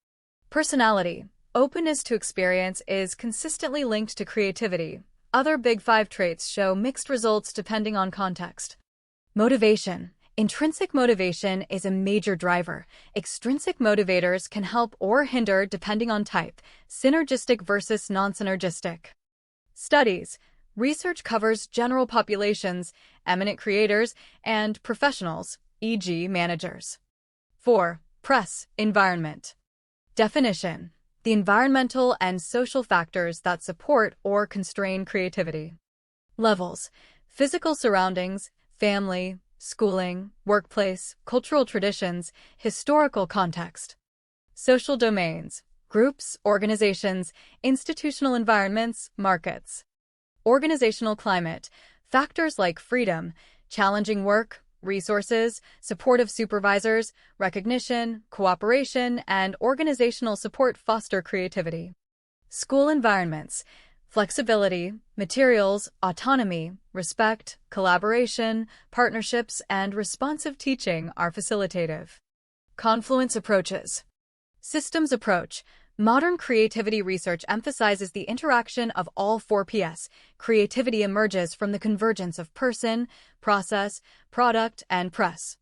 Personality: openness to experience is consistently linked to creativity. Other Big Five traits show mixed results depending on context. Motivation: intrinsic motivation is a major driver. Extrinsic motivators can help or hinder depending on type, synergistic versus non-synergistic. Studies. Research covers general populations, eminent creators, and professionals, e.g. managers. 4. Press, environment. Definition. The environmental and social factors that support or constrain creativity. Levels. Physical surroundings, family, schooling, workplace, cultural traditions, historical context. Social domains. Groups, organizations, institutional environments, markets. Organizational climate. Factors like freedom, challenging work, resources, supportive supervisors, recognition, cooperation, and organizational support foster creativity. School environments. Flexibility, materials, autonomy, respect, collaboration, partnerships, and responsive teaching are facilitative. Confluence approaches. Systems approach. Modern creativity research emphasizes the interaction of all 4 Ps. Creativity emerges from the convergence of person, process, product, and press.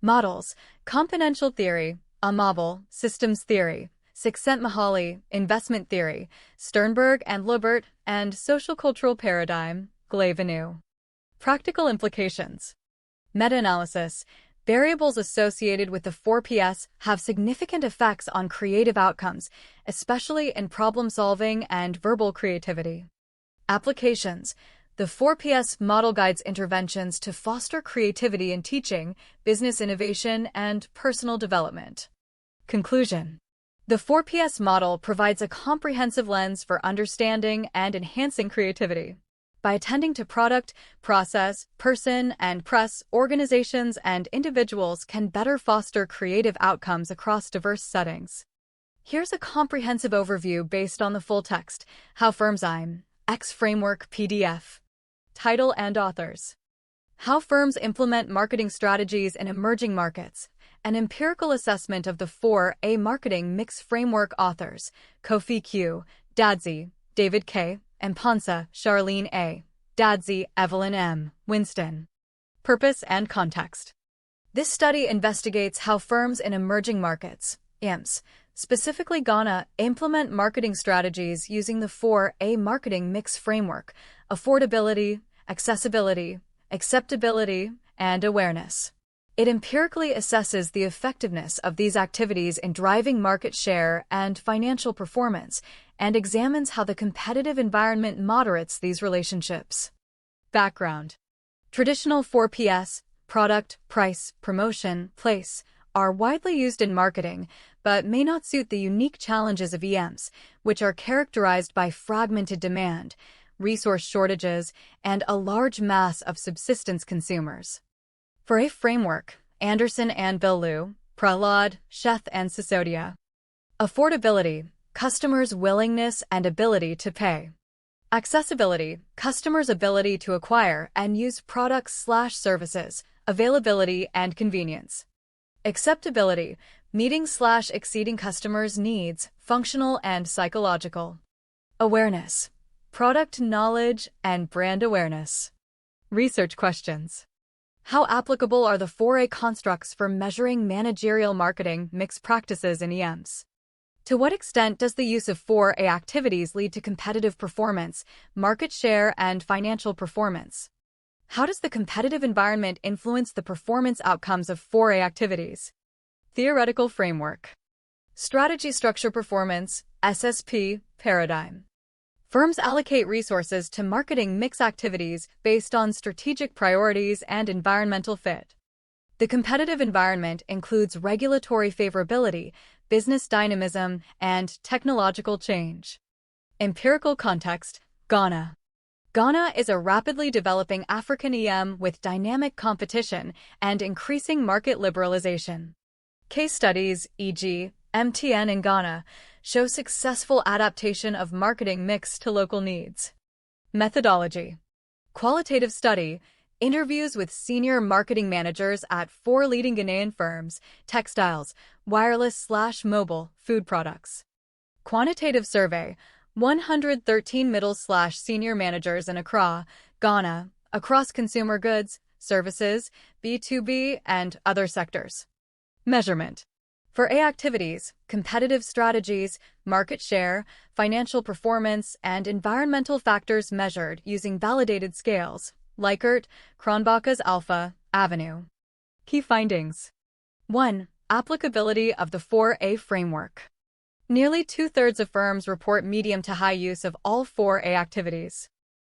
Models. Componential theory, Amabel, systems theory, Csikszentmihalyi, investment theory, Sternberg and Lubert, and social cultural paradigm, Glavinu. Practical implications. Meta-analysis. Variables associated with the 4 Ps have significant effects on creative outcomes, especially in problem-solving and verbal creativity. Applications. The 4 Ps model guides interventions to foster creativity in teaching, business innovation, and personal development. Conclusion. The 4 Ps model provides a comprehensive lens for understanding and enhancing creativity. By attending to product, process, person, and press, organizations and individuals can better foster creative outcomes across diverse settings. Here's a comprehensive overview based on the full text. How Firms X Framework PDF. Title and authors. How Firms Implement Marketing Strategies in Emerging Markets. An empirical assessment of the 4A Marketing Mix Framework. Authors: Kofi Q, Dadzi, David K., and Ponsa, Charlene A., Dadzi, Evelyn M., Winston. Purpose and context. This study investigates how firms in emerging markets, IMS, specifically Ghana, implement marketing strategies using the 4A Marketing Mix Framework: affordability, accessibility, acceptability, and awareness. It empirically assesses the effectiveness of these activities in driving market share and financial performance, and examines how the competitive environment moderates these relationships. Background. Traditional 4 Ps, product, price, promotion, place, are widely used in marketing, but may not suit the unique challenges of EMs, which are characterized by fragmented demand, resource shortages, and a large mass of subsistence consumers. For a framework, Anderson and Bellew, Prahlad, Sheth and Sisodia. Affordability, customers' willingness and ability to pay. Accessibility, customers' ability to acquire and use products/services, availability and convenience. Acceptability, meeting/exceeding customers' needs, functional and psychological. Awareness, product knowledge and brand awareness. Research questions. How applicable are the 4A constructs for measuring managerial marketing mix practices in EMs? To what extent does the use of 4A activities lead to competitive performance, market share, and financial performance? How does the competitive environment influence the performance outcomes of 4A activities? Theoretical framework. Strategy Structure Performance, SSP, Paradigm. Firms allocate resources to marketing mix activities based on strategic priorities and environmental fit. The competitive environment includes regulatory favorability, business dynamism, and technological change. Empirical context: Ghana. Ghana is a rapidly developing African EM with dynamic competition and increasing market liberalization. Case studies, e.g., MTN in Ghana, show successful adaptation of marketing mix to local needs. Methodology: qualitative study, interviews with senior marketing managers at 4 leading Ghanaian firms, textiles, wireless/mobile, food products. Quantitative survey, 113 middle/senior managers in Accra, Ghana, across consumer goods, services, B2B, and other sectors. Measurement: for A activities, competitive strategies, market share, financial performance, and environmental factors measured using validated scales, Likert, Cronbach's Alpha, Avenue. Key findings. 1. Applicability of the 4A framework. Nearly 2/3 of firms report medium to high use of all 4A activities.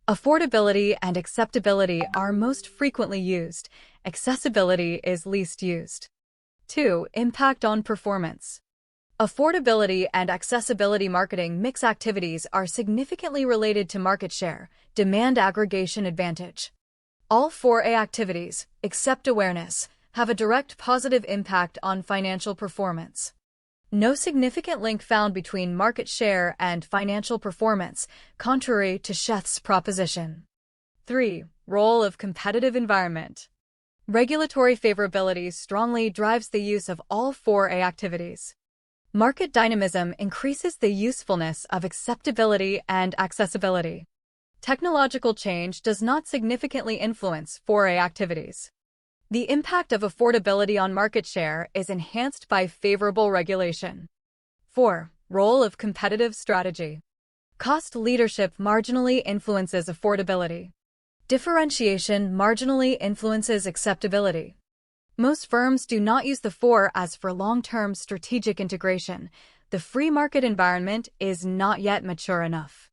Affordability and acceptability are most frequently used. Accessibility is least used. 2. Impact on performance. Affordability and accessibility marketing mix activities are significantly related to market share, demand aggregation advantage. All 4A activities, except awareness, have a direct positive impact on financial performance. No significant link found between market share and financial performance, contrary to Sheth's proposition. 3. Role of competitive environment. Regulatory favorability strongly drives the use of all 4A activities. Market dynamism increases the usefulness of acceptability and accessibility. Technological change does not significantly influence 4A activities. The impact of affordability on market share is enhanced by favorable regulation. 4. Role of competitive strategy. Cost leadership marginally influences affordability. Differentiation marginally influences acceptability. Most firms do not use the 4 as for long-term strategic integration. The free market environment is not yet mature enough.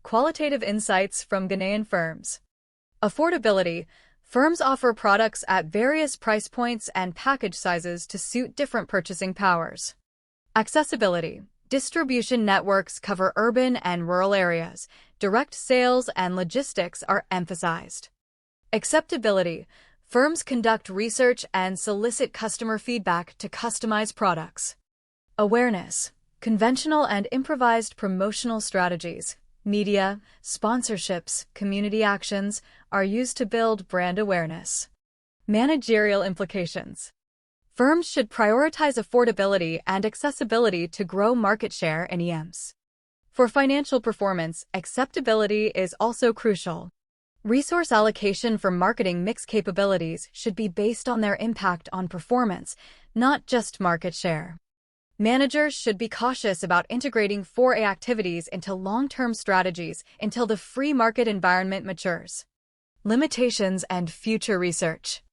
Qualitative insights from Ghanaian firms. Affordability. Firms offer products at various price points and package sizes to suit different purchasing powers. Accessibility. Distribution networks cover urban and rural areas. Direct sales and logistics are emphasized. Acceptability. Firms conduct research and solicit customer feedback to customize products. Awareness. Conventional and improvised promotional strategies, media, sponsorships, community actions are used to build brand awareness. Managerial implications. Firms should prioritize affordability and accessibility to grow market share in EMs. For financial performance, acceptability is also crucial. Resource allocation for marketing mix capabilities should be based on their impact on performance, not just market share. Managers should be cautious about integrating 4A activities into long-term strategies until the free market environment matures. Limitations and future research.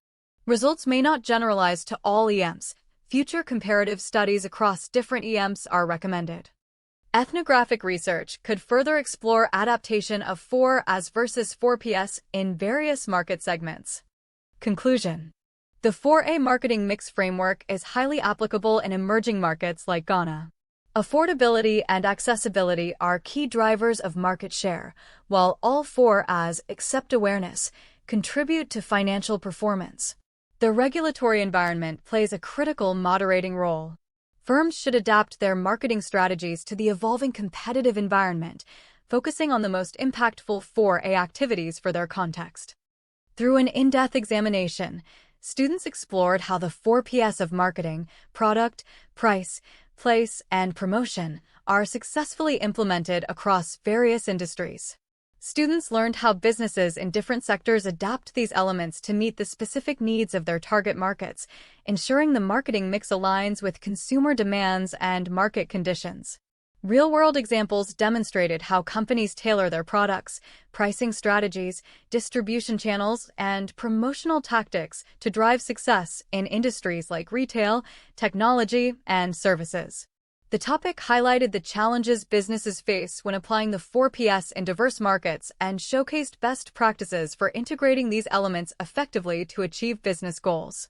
Results may not generalize to all EMs. Future comparative studies across different EMs are recommended. Ethnographic research could further explore adaptation of 4As versus 4PS in various market segments. Conclusion. The 4A marketing mix framework is highly applicable in emerging markets like Ghana. Affordability and accessibility are key drivers of market share, while all 4As, except awareness, contribute to financial performance. The regulatory environment plays a critical moderating role. Firms should adapt their marketing strategies to the evolving competitive environment, focusing on the most impactful 4A activities for their context. Through an in-depth examination, students explored how the 4Ps of marketing, product, price, place, and promotion are successfully implemented across various industries. Students learned how businesses in different sectors adapt these elements to meet the specific needs of their target markets, ensuring the marketing mix aligns with consumer demands and market conditions. Real-world examples demonstrated how companies tailor their products, pricing strategies, distribution channels, and promotional tactics to drive success in industries like retail, technology, and services. The topic highlighted the challenges businesses face when applying the 4PS in diverse markets and showcased best practices for integrating these elements effectively to achieve business goals.